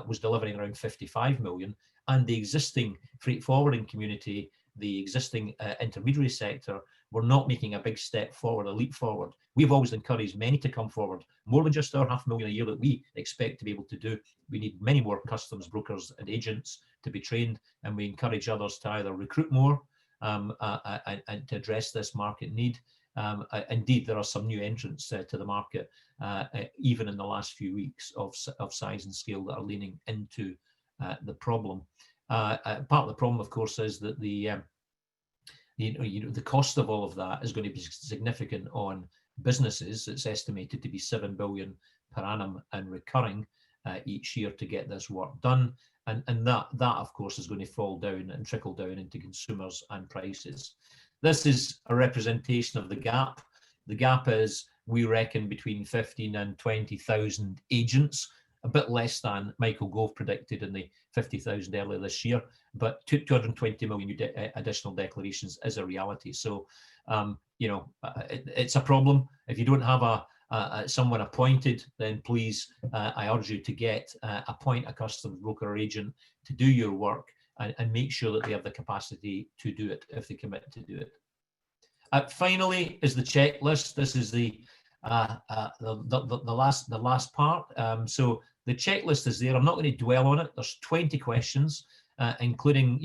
was delivering around 55 million. And the existing freight forwarding community, the existing intermediary sector, were not making a big step forward, a leap forward. We've always encouraged many to come forward, more than just our 500,000 a year that we expect to be able to do. We need many more customs brokers and agents to be trained, and we encourage others to either recruit more and to address this market need. Indeed, there are some new entrants to the market, even in the last few weeks, of size and scale that are leaning into the problem. Part of the problem, of course, is that the cost of all of that is going to be significant on businesses. It's estimated to be 7 billion per annum and recurring each year to get this work done, and that of course is going to fall down and trickle down into consumers and prices. This is a representation of the gap. The gap is, we reckon, between 15 and 20,000 agents, a bit less than Michael Gove predicted in the 50,000 earlier this year, but 220 million additional declarations is a reality. So, it's a problem. If you don't have someone appointed, then please, I urge you to appoint a customs broker or agent to do your work, and make sure that they have the capacity to do it if they commit to do it. Finally is the checklist. This is the last part. So the checklist is there. I'm not going to dwell on it. There's 20 questions, including,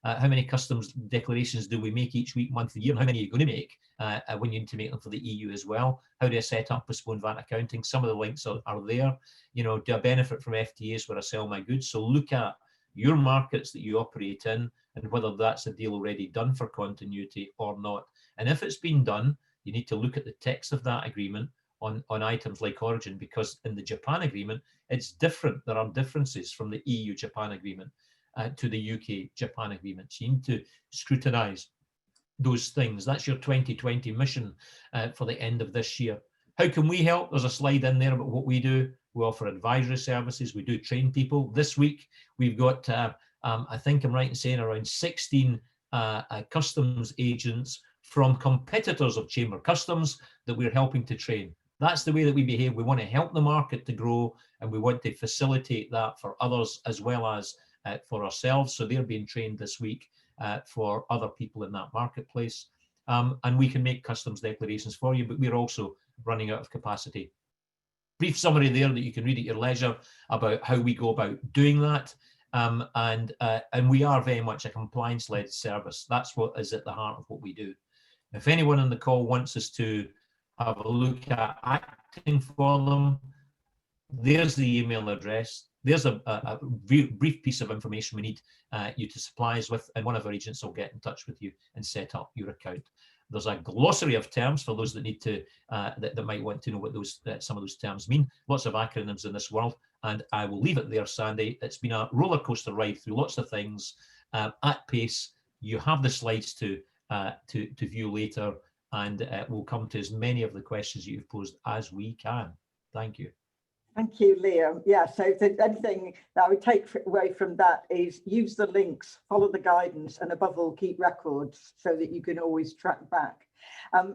how many customs declarations do we make each week, month, year, and how many are you going to make when you need to make them for the EU as well? How do I set up postponed VAT accounting? Some of the links are there. Do I benefit from FTAs where I sell my goods? So look at your markets that you operate in and whether that's a deal already done for continuity or not. And if it's been done, you need to look at the text of that agreement on items like origin, because in the Japan agreement, it's different. There are differences from the EU-Japan agreement to the UK-Japan agreement. You need to scrutinise those things. That's your 2020 mission for the end of this year. How can we help? There's a slide in there about what we do. We offer advisory services. We do train people. This week, we've got, I think I'm right in saying, around 16 customs agents from competitors of Chamber Customs that we're helping to train. That's the way that we behave. We want to help the market to grow, and we want to facilitate that for others as well as for ourselves. So they're being trained this week for other people in that marketplace. And we can make customs declarations for you, but we're also running out of capacity. Brief summary there that you can read at your leisure about how we go about doing that. And we are very much a compliance-led service. That's what is at the heart of what we do. If anyone on the call wants us to have a look at acting for them, there's the email address. There's a brief piece of information we need you to supply us with, and one of our agents will get in touch with you and set up your account. There's a glossary of terms for those that need to, that might want to know what some of those terms mean. Lots of acronyms in this world, and I will leave it there, Sandy. It's been a roller coaster ride through lots of things at pace. You have the slides to view later, and we'll come to as many of the questions you've posed as we can. Thank you. Thank you, Liam. Yeah, so the only thing that I would take away from that is use the links, follow the guidance, and above all, keep records so that you can always track back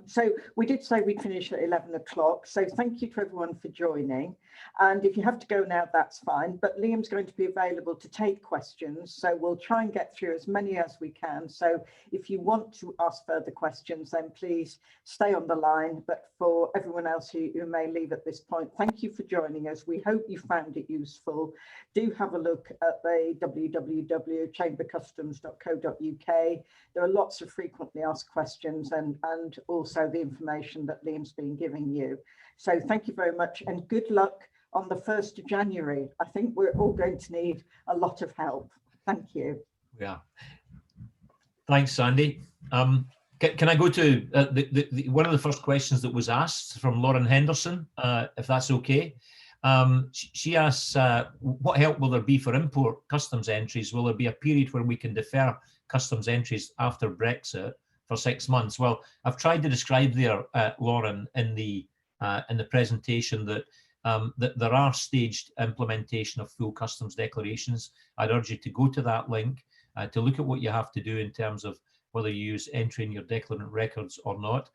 So we did say we'd finish at 11 o'clock. So thank you to everyone for joining. And if you have to go now, that's fine. But Liam's going to be available to take questions. So we'll try and get through as many as we can. So if you want to ask further questions, then please stay on the line. But for everyone else who may leave at this point, thank you for joining us. We hope you found it useful. Do have a look at the www.chambercustoms.co.uk. There are lots of frequently asked questions and also the information that Liam's been giving you. So thank you very much and good luck on the 1st of January. I think we're all going to need a lot of help. Thank you. Yeah. Thanks, Sandy. Can I go to one of the first questions that was asked from Lauren Henderson, if that's okay? She asks, what help will there be for import customs entries? Will there be a period where we can defer customs entries after Brexit for 6 months? Well, I've tried to describe there, Lauren, in the presentation that that there are staged implementation of full customs declarations. I'd urge you to go to that link to look at what you have to do in terms of whether you use entry in your declarant records or not.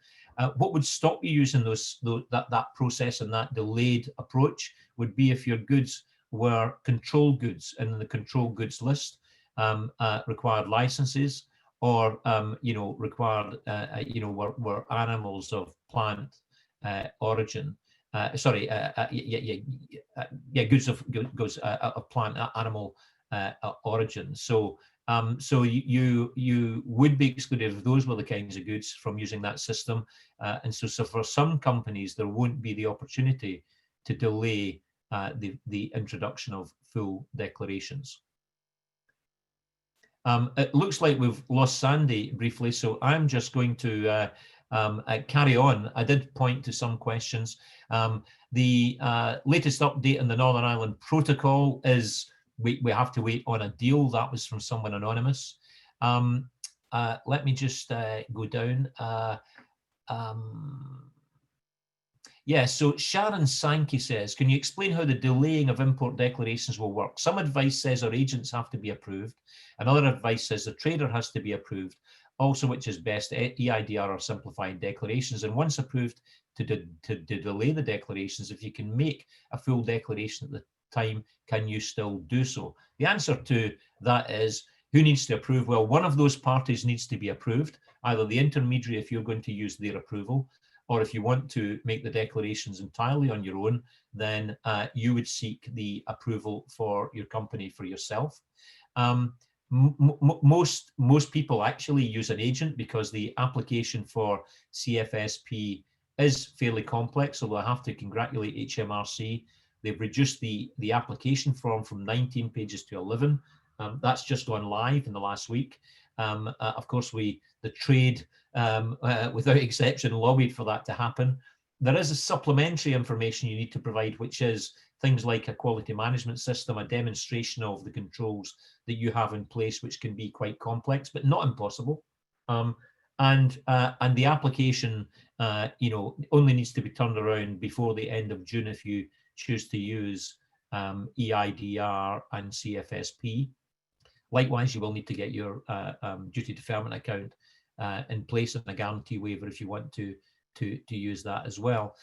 What would stop you using that process and that delayed approach would be if your goods were control goods and in the control goods list required licenses, or required were animals of plant origin. Goods of plant animal origin. So you would be excluded if those were the kinds of goods from using that system, and so for some companies there won't be the opportunity to delay the introduction of full declarations. It looks like we've lost Sandy briefly, so I'm just going to carry on. I did point to some questions. The latest update on the Northern Ireland Protocol is we have to wait on a deal. That was from someone anonymous. Let me just go down. So Sharon Sankey says, can you explain how the delaying of import declarations will work? Some advice says our agents have to be approved. Another advice says the trader has to be approved. Also, which is best, EIDR or simplified declarations. And once approved, to delay the declarations, if you can make a full declaration at the time, can you still do so? The answer to that is, who needs to approve? Well, one of those parties needs to be approved, either the intermediary if you're going to use their approval, or if you want to make the declarations entirely on your own, then you would seek the approval for your company for yourself. Most people actually use an agent because the application for CFSP is fairly complex, although I have to congratulate Hmrc. They've reduced the application form from 19 pages to 11. That's just gone live in the last week. Of course, the trade, without exception, lobbied for that to happen. There is a supplementary information you need to provide, which is things like a quality management system, a demonstration of the controls that you have in place, which can be quite complex, but not impossible. And the application, only needs to be turned around before the end of June if you choose to use EIDR and CFSP. Likewise, you will need to get your duty deferment account in place and a guarantee waiver if you want to use that as well.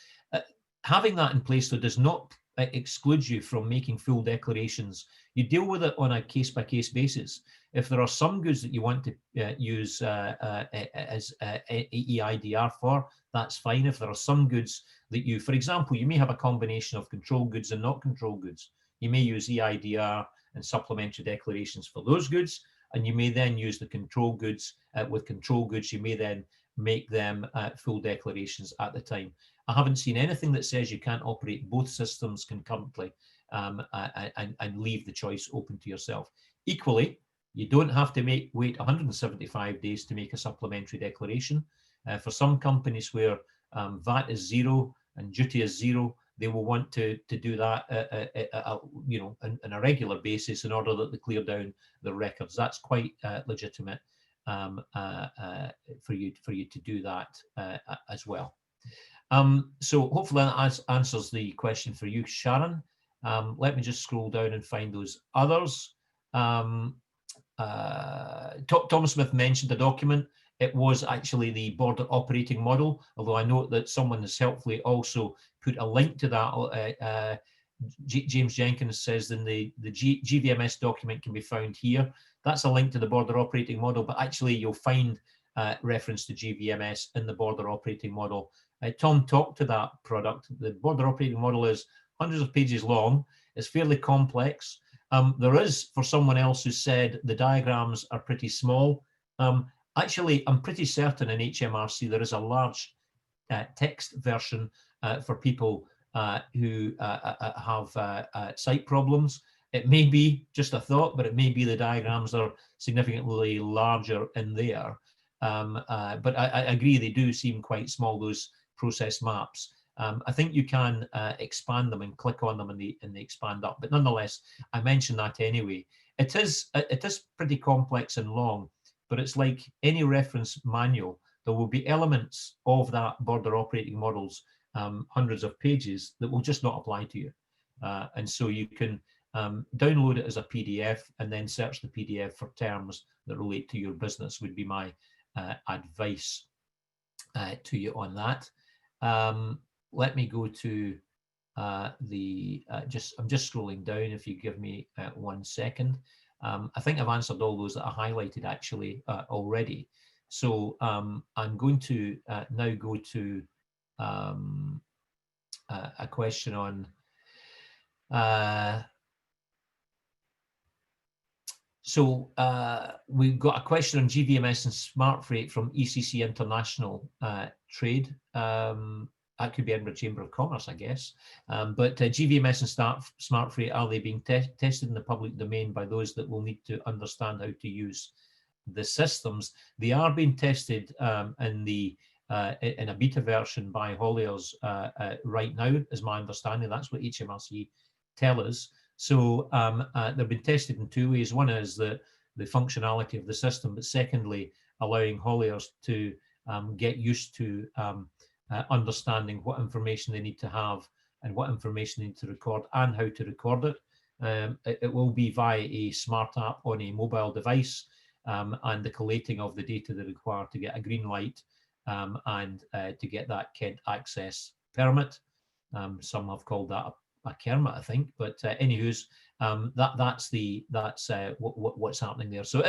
Having that in place, though, does not exclude you from making full declarations. You deal with it on a case-by-case basis. If there are some goods that you want to use as EIDR for, that's fine. If there are some goods that you, for example, you may have a combination of control goods and not control goods. You may use EIDR and supplementary declarations for those goods, and you may then use the control goods with control goods. You may then make them full declarations at the time. I haven't seen anything that says you can't operate both systems concurrently and leave the choice open to yourself. Equally, you don't have to wait 175 days to make a supplementary declaration. For some companies where VAT is 0 and duty is 0, they will want to do that on a regular basis in order that they clear down the records. That's quite legitimate for you to do that as well. So hopefully that answers the question for you, Sharon. Let me just scroll down and find those others. Thomas Smith mentioned the document. it was actually the border operating model, although I note that someone has helpfully also put a link to that. James Jenkins says in the GVMS document can be found here. That's a link to the border operating model, but actually you'll find reference to GVMS in the border operating model. Tom talked to that product. The border operating model is hundreds of pages long. It's fairly complex. There is, for someone else who said the diagrams are pretty small, actually, I'm pretty certain in Hmrc there is a large text version for people who have sight problems. It may be just a thought, but it may be the diagrams are significantly larger in there. But I agree, they do seem quite small, those process maps. I think you can expand them and click on them and they expand up. But nonetheless, I mentioned that anyway. It is pretty complex and long, but it's like any reference manual. There will be elements of that border operating models, hundreds of pages, that will just not apply to you. And so you can download it as a PDF and then search the PDF for terms that relate to your business, would be my advice to you on that. Let me go to I'm just scrolling down, if you give me 1 second. I think I've answered all those that I highlighted actually already. So I'm going to now go to a question on we've got a question on GVMS and smart freight from ECC International Trade. That could be Edinburgh Chamber of Commerce, I guess. But GVMS and smart freight, are they being tested in the public domain by those that will need to understand how to use the systems? They are being tested in a beta version by hauliers right now, is my understanding. That's what Hmrc tell us. So they've been tested in two ways. One is the functionality of the system, but secondly, allowing hauliers to get used to understanding what information they need to have and what information they need to record and how to record it. It will be via a smart app on a mobile device, and the collating of the data they require to get a green light and to get that Kent access permit. Some have called that a Kermit, I think, but anywho's that's what's happening there. So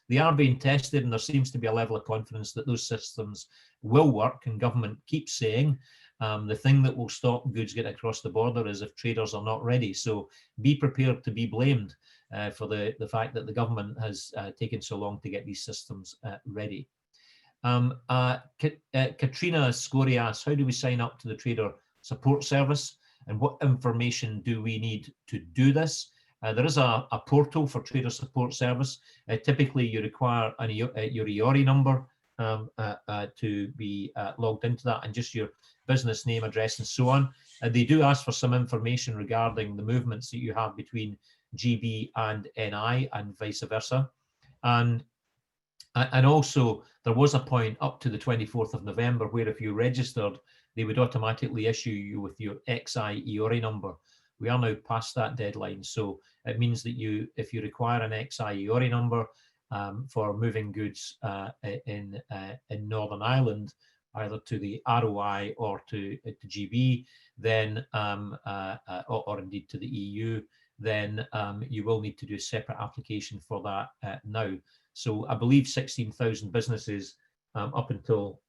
they are being tested, and there seems to be a level of confidence that those systems will work. And government keeps saying the thing that will stop goods getting across the border is if traders are not ready. So be prepared to be blamed for the fact that the government has taken so long to get these systems ready. Katrina Scory asks, how do we sign up to the trader support service? And what information do we need to do this? There is a portal for trader support service. Typically, you require your IORI number to be logged into that, and just your business name, address, and so on. They do ask for some information regarding the movements that you have between GB and NI and vice versa. And also, there was a point up to the 24th of November where if you registered, they would automatically issue you with your XI IORI number. We are now past that deadline, so it means that if you require an XI IORI number for moving goods in Northern Ireland, either to the ROI or to GB, then or indeed to the EU, then you will need to do a separate application for that now. So I believe 16,000 businesses up until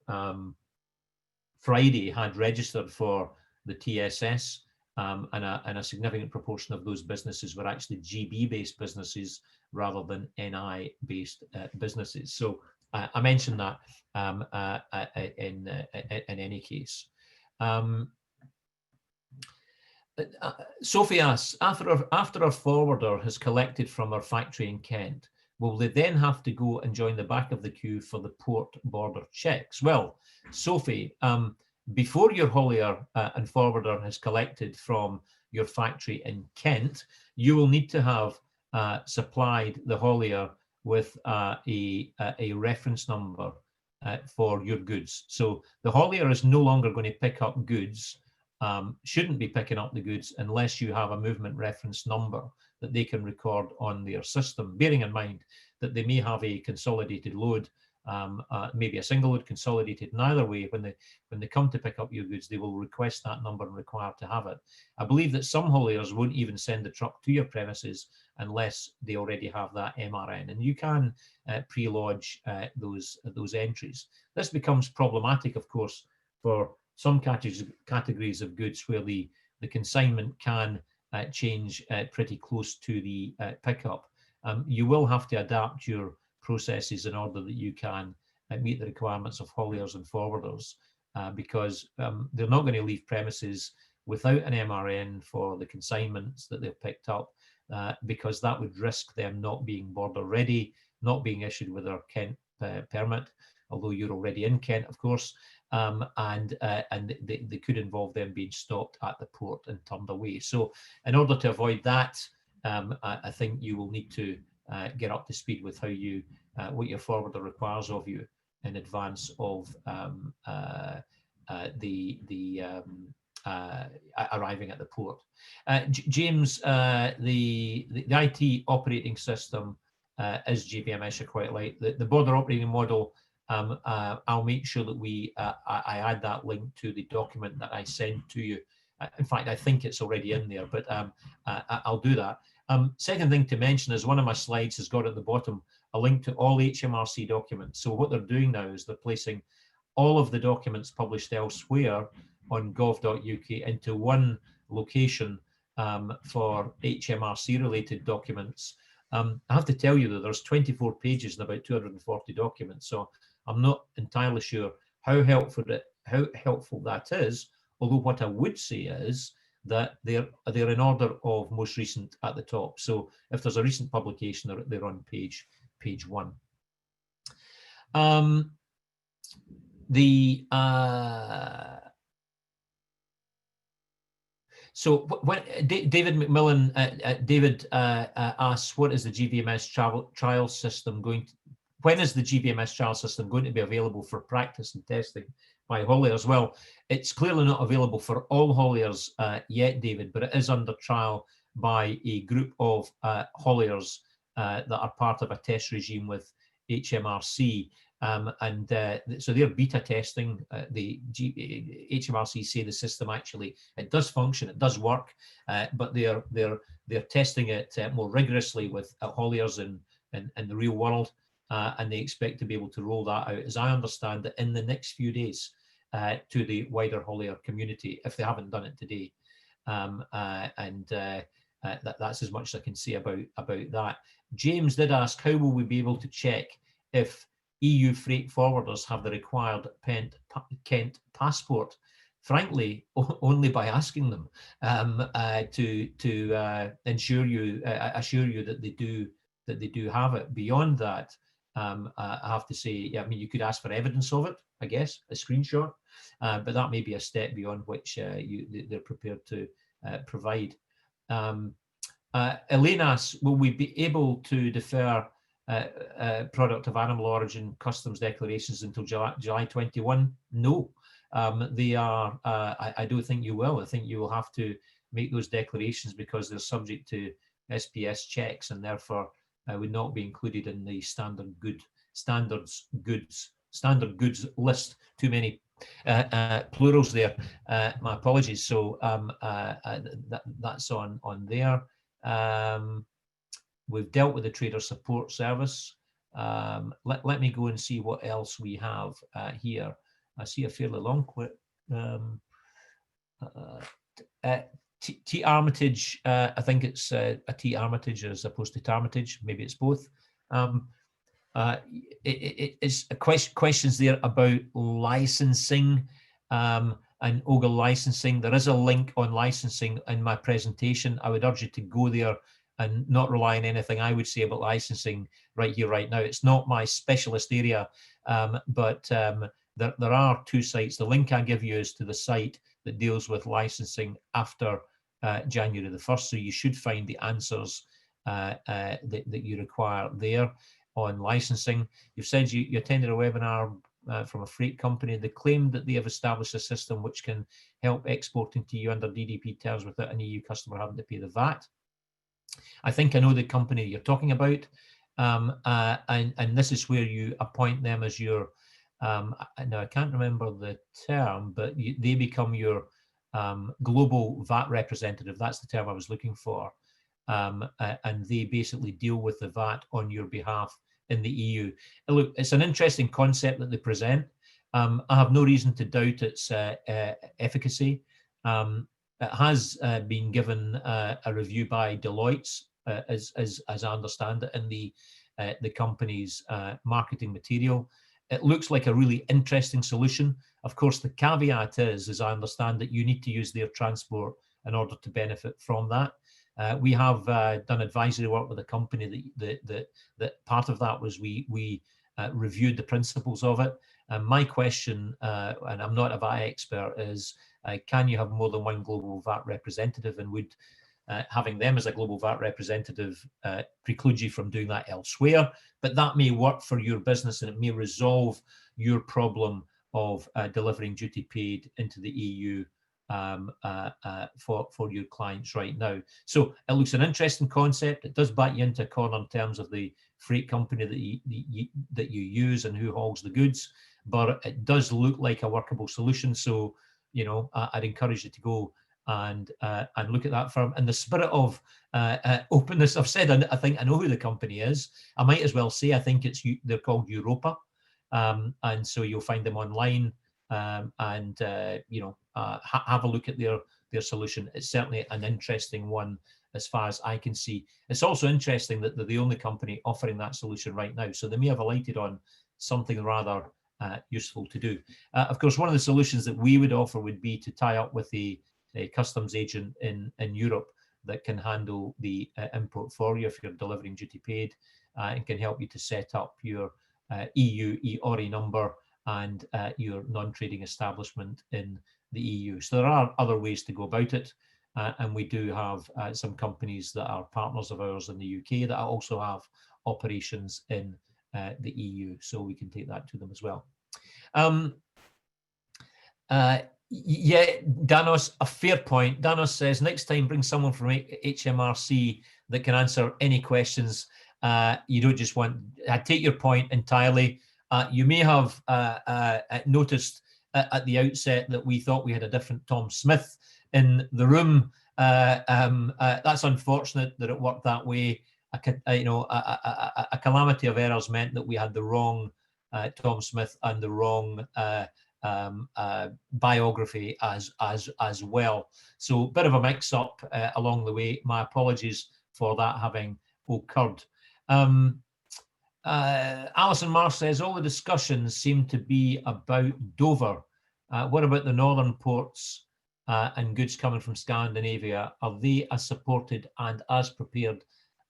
Friday had registered for the TSS, and a significant proportion of those businesses were actually GB-based businesses rather than NI-based businesses. So I mentioned that in any case. Sophie asks, after our forwarder has collected from our factory in Kent, will they then have to go and join the back of the queue for the port border checks? Well, Sophie, before your haulier and forwarder has collected from your factory in Kent, you will need to have supplied the haulier with a reference number for your goods. So the haulier is no longer going to pick up goods, shouldn't be picking up the goods unless you have a movement reference number that they can record on their system, bearing in mind that they may have a consolidated load maybe a single load consolidated. And either way, when they come to pick up your goods, they will request that number and require to have it. I believe that some hauliers won't even send the truck to your premises unless they already have that MRN, and you can pre-lodge those entries. This becomes problematic, of course, for some categories of goods where the consignment can change pretty close to the pickup. You will have to adapt your processes in order that you can meet the requirements of hauliers and forwarders, because they're not going to leave premises without an MRN for the consignments that they've picked up, because that would risk them not being border ready, not being issued with their Kent permit, although you're already in Kent, of course, and they could involve them being stopped at the port and turned away. So in order to avoid that, I think you will need to get up to speed with how you what your forwarder requires of you in advance of arriving at the port. James, the IT operating system is Gvms, you're quite right. The border operating model, I'll make sure that I add that link to the document that I send to you. In fact, I think it's already in there, but I'll do that. Second thing to mention is one of my slides has got at the bottom a link to all Hmrc documents. So what they're doing now is they're placing all of the documents published elsewhere on gov.uk into one location for Hmrc related documents. I have to tell you that there's 24 pages and about 240 documents, so I'm not entirely sure how helpful that is, although what I would say is that they're in order of most recent at the top. So if there's a recent publication, they're on page 1. So when David McMillan, David asks, what is the GVMS trial system going to, when is the GVMS trial system going to be available for practice and testing by hauliers? Well, it's clearly not available for all hauliers yet, David, but it is under trial by a group of hauliers that are part of a test regime with Hmrc. So they're beta testing. The Hmrc say the system actually, it does function, it does work, but they're testing it more rigorously with hauliers in the real world, and they expect to be able to roll that out, as I understand it, in the next few days to the wider haulier community, if they haven't done it today. That's as much as I can say about that. James did ask, how will we be able to check if EU freight forwarders have the required Kent passport? Frankly, only by asking them to assure you that they do have it. Beyond that, I have to say, yeah, I mean, you could ask for evidence of it, I guess, a screenshot, but that may be a step beyond which they're prepared to provide. Elaine asks, will we be able to defer product of animal origin customs declarations until July 21? No, they are. I don't think you will. I think you will have to make those declarations because they're subject to SPS checks and therefore would not be included in the standard goods list. Too many plurals there. My apologies. So that's on there. We've dealt with the trader support service. Let me go and see what else we have here. I see a fairly long clip. T Armitage, I think it's a T Armitage as opposed to Tarmitage. Maybe it's both. It's questions there about licensing and OGL licensing. There is a link on licensing in my presentation. I would urge you to go there and not rely on anything I would say about licensing right here, right now. It's not my specialist area, but there are two sites. The link I give you is to the site that deals with licensing after January the 1st. So you should find the answers that you require there on licensing. You've said you attended a webinar from a freight company. They claim that they have established a system which can help exporting to you under DDP terms without an EU customer having to pay the VAT. I think I know the company you're talking about. and this is where you appoint them as your, now I can't remember the term, but they become your global VAT representative. That's the term I was looking for. And they basically deal with the VAT on your behalf in the EU. And look, it's an interesting concept that they present. I have no reason to doubt its efficacy. It has been given a review by Deloitte, as I understand it, in the company's marketing material. It looks like a really interesting solution. Of course, the caveat is, as I understand it, you need to use their transport in order to benefit from that. We have done advisory work with a company that part of that was we reviewed the principles of it. And my question, and I'm not a VAT expert, is can you have more than one global VAT representative, and would having them as a global VAT representative preclude you from doing that elsewhere? But that may work for your business, and it may resolve your problem of delivering duty paid into the EU for your clients right now. So it looks an interesting concept. It does back you into a corner in terms of the freight company that you use and who hauls the goods, but it does look like a workable solution. So, you know, I'd encourage you to go and look at that firm in the spirit of openness. I've said I think I know who the company is. I might as well say I think they're called Europa, and so you'll find them online, and you know, have a look at their solution. It's certainly an interesting one as far as I can see. It's also interesting that they're the only company offering that solution right now, so they may have alighted on something rather useful to do. Of course, one of the solutions that we would offer would be to tie up with a customs agent in Europe that can handle the import for you if you're delivering duty paid, and can help you to set up your EU EORI number and your non-trading establishment in the EU. So there are other ways to go about it, and we do have some companies that are partners of ours in the UK that also have operations in the EU, so we can take that to them as well. Yeah, Danos, a fair point. Danos says, next time bring someone from Hmrc that can answer any questions. You don't just want, I take your point entirely. You may have noticed at the outset that we thought we had a different Tom Smith in the room. That's unfortunate that it worked that way. You know, a calamity of errors meant that we had the wrong Tom Smith and the wrong biography as well. So a bit of a mix-up along the way. My apologies for that having occurred. Alison Marr says, all the discussions seem to be about Dover. What about the northern ports and goods coming from Scandinavia? Are they as supported and as prepared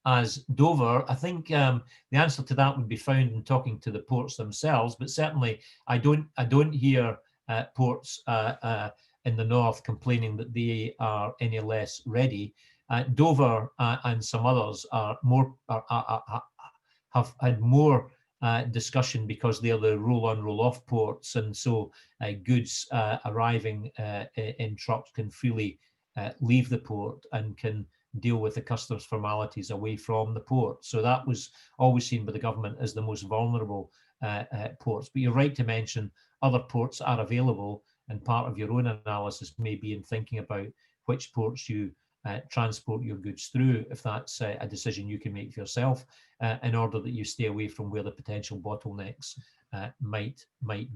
as Dover? I think the answer to that would be found in talking to the ports themselves, but certainly I don't hear ports in the north complaining that they are any less ready. Dover and some others are more have had more discussion because they're the roll-on, roll-off ports, and so goods arriving in trucks can freely leave the port and can deal with the customs formalities away from the port. So that was always seen by the government as the most vulnerable ports. But you're right to mention other ports are available, and part of your own analysis may be in thinking about which ports you transport your goods through, if that's a decision you can make for yourself, in order that you stay away from where the potential bottlenecks might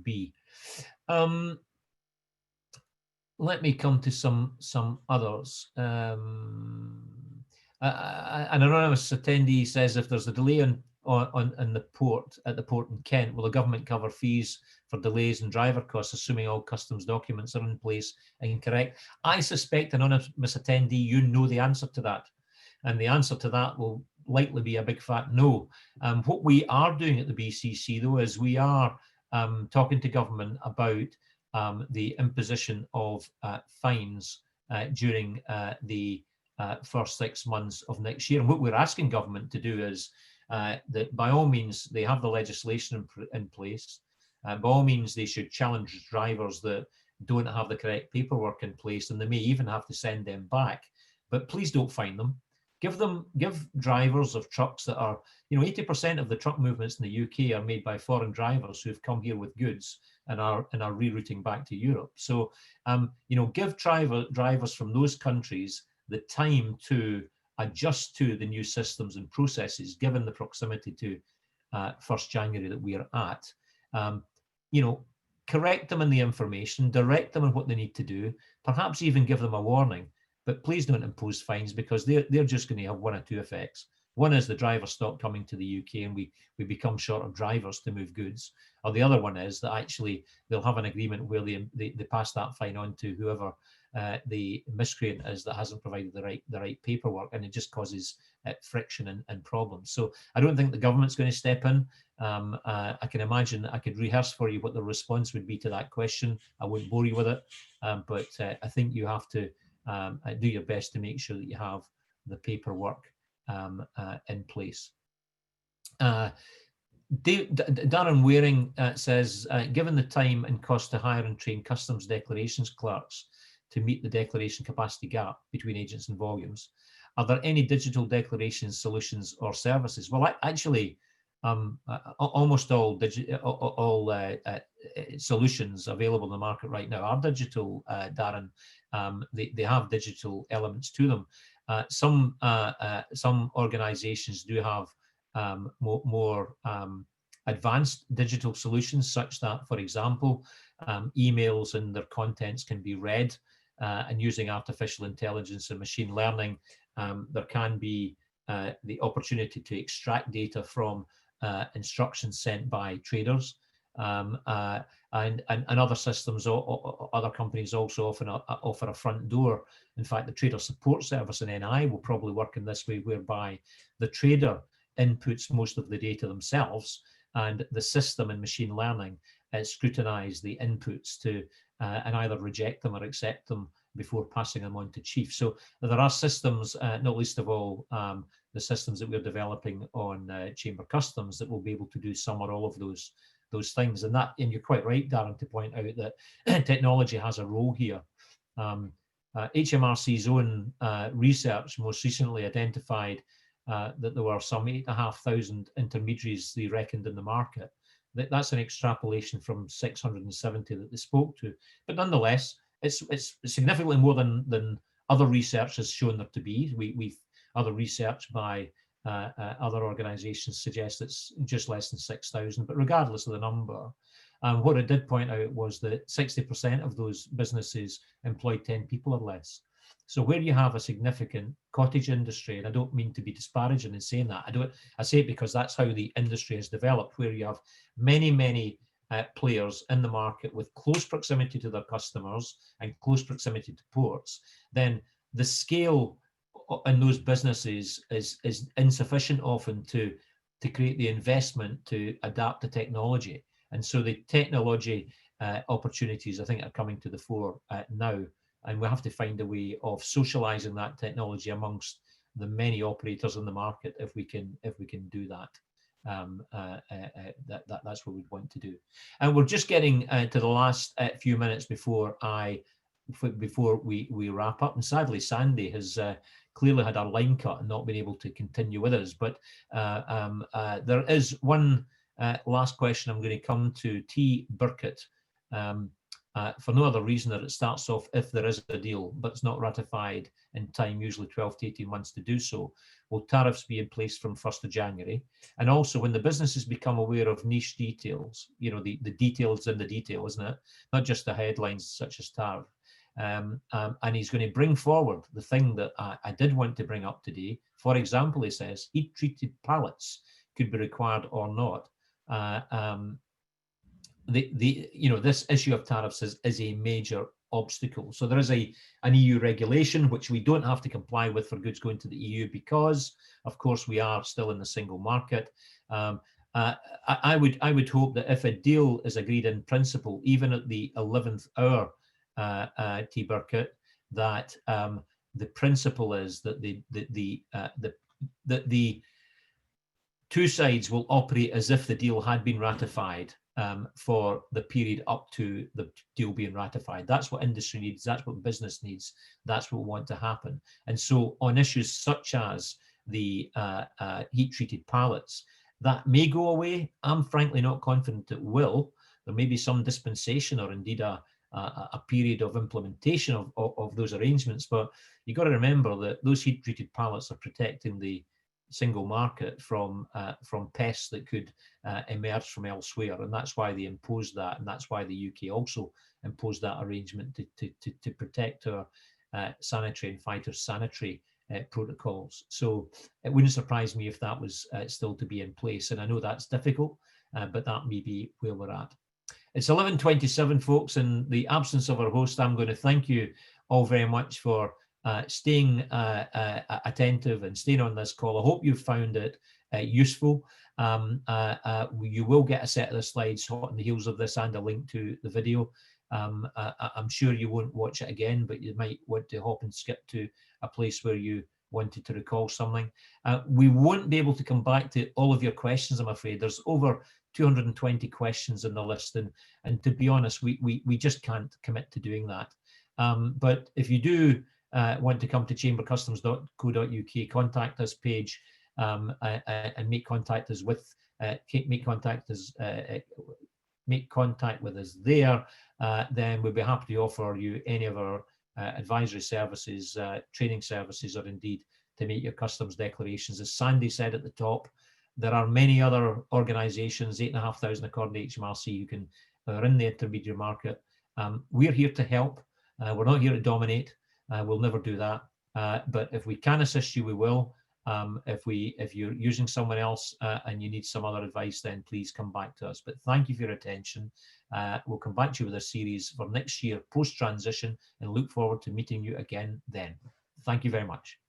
be. Let me come to some others. An anonymous attendee says, if there's a delay at the port in Kent, will the government cover fees for delays and driver costs, assuming all customs documents are in place and correct? I suspect, anonymous attendee, you know the answer to that, and the answer to that will likely be a big fat no. What we are doing at the BCC, though, is we are talking to government about the imposition of fines during the first 6 months of next year. And what we're asking government to do is that by all means, they have the legislation in place. By all means, they should challenge drivers that don't have the correct paperwork in place, and they may even have to send them back. But please don't fine them. give drivers of trucks that are, 80% of the truck movements in the UK are made by foreign drivers who have come here with goods and are rerouting back to Europe. So, give drivers from those countries the time to adjust to the new systems and processes, given the proximity to 1st January that we are at. Correct them in the information, direct them on what they need to do, perhaps even give them a warning, but please don't impose fines, because they're just going to have one or two effects. One is the drivers stop coming to the UK and we become short of drivers to move goods. Or the other one is that actually they'll have an agreement where they pass that fine on to whoever the miscreant is that hasn't provided the right paperwork, and it just causes friction and problems. So I don't think the government's going to step in. I can imagine I could rehearse for you what the response would be to that question. I won't bore you with it, but I think you have to do your best to make sure that you have the paperwork in place. Darren Waring says, given the time and cost to hire and train customs declarations clerks to meet the declaration capacity gap between agents and volumes, are there any digital declaration solutions or services? Well, actually, almost all solutions available in the market right now are digital, Darren. They have digital elements to them. Some organizations do have more advanced digital solutions, such that, for example, emails and their contents can be read, and using artificial intelligence and machine learning, there can be the opportunity to extract data from instructions sent by traders, and other systems. Other companies also often offer a front door. In fact, the trader support service in NI will probably work in this way, whereby the trader inputs most of the data themselves, and the system and machine learning scrutinize the inputs to and either reject them or accept them before passing them on to chief. So there are systems, not least of all the systems that we're developing on Chamber Customs, that will be able to do some or all of those things. And you're quite right, Darren, to point out that technology has a role here. Hmrc's own research most recently identified that there were some 8,500 intermediaries they reckoned in the market. That's an extrapolation from 670 that they spoke to, but nonetheless, it's significantly more than other research has shown there to be. Other research by other organisations suggests it's just less than 6,000. But regardless of the number, what it did point out was that 60% of those businesses employed 10 people or less. So where you have a significant cottage industry, and I don't mean to be disparaging in saying that, I say it because that's how the industry has developed, where you have many players in the market with close proximity to their customers and close proximity to ports, then the scale in those businesses is insufficient often to create the investment to adapt to technology. And so the technology opportunities, I think, are coming to the fore now. And we have to find a way of socializing that technology amongst the many operators in the market if we can do that. That's what we'd want to do. And we're just getting to the last few minutes before we wrap up. And sadly, Sandy has clearly had our line cut and not been able to continue with us. But there is one last question I'm going to come to T. Burkett. For no other reason that it starts off, if there is a deal, but it's not ratified in time, usually 12 to 18 months to do so, will tariffs be in place from 1st of January? And also, when the businesses become aware of niche details, the details in the detail, isn't it? Not just the headlines such as tariff. And he's going to bring forward the thing that I did want to bring up today. For example, he says heat-treated pallets could be required or not. This issue of tariffs is a major obstacle. So there is an EU regulation which we don't have to comply with for goods going to the EU because, of course, we are still in the single market. I would hope that if a deal is agreed in principle, even at the 11th hour, T. Burkett, that the principle is that the two sides will operate as if the deal had been ratified for the period up to the deal being ratified. That's what industry needs, that's what business needs, that's what we want to happen. And so on issues such as the heat-treated pallets, that may go away. I'm frankly not confident it will. There may be some dispensation or indeed a period of implementation of those arrangements, but you've got to remember that those heat-treated pallets are protecting the single market from pests that could emerge from elsewhere, and that's why they imposed that, and that's why the UK also imposed that arrangement to protect our sanitary and phytosanitary protocols. So it wouldn't surprise me if that was still to be in place, and I know that's difficult, but that may be where we're at. It's 11:27, folks. In the absence of our host, I'm going to thank you all very much for staying attentive and staying on this call. I hope you've found it useful. You will get a set of the slides hot on the heels of this and a link to the video. I'm sure you won't watch it again, but you might want to hop and skip to a place where you wanted to recall something. We won't be able to come back to all of your questions, I'm afraid. There's over 220 questions in the list, and to be honest, we just can't commit to doing that. But if you do want to come to chambercustoms.co.uk, contact us page, and make contact with us there, then we'll be happy to offer you any of our advisory services, training services, or indeed to make your customs declarations. As Sandy said at the top, there are many other organisations, 8,500 according to Hmrc, who are in the intermediary market. We're here to help. We're not here to dominate. We'll never do that. But if we can assist you, we will. If you're using someone else and you need some other advice, then please come back to us. But thank you for your attention. We'll come back to you with a series for next year post-transition and look forward to meeting you again then. Thank you very much.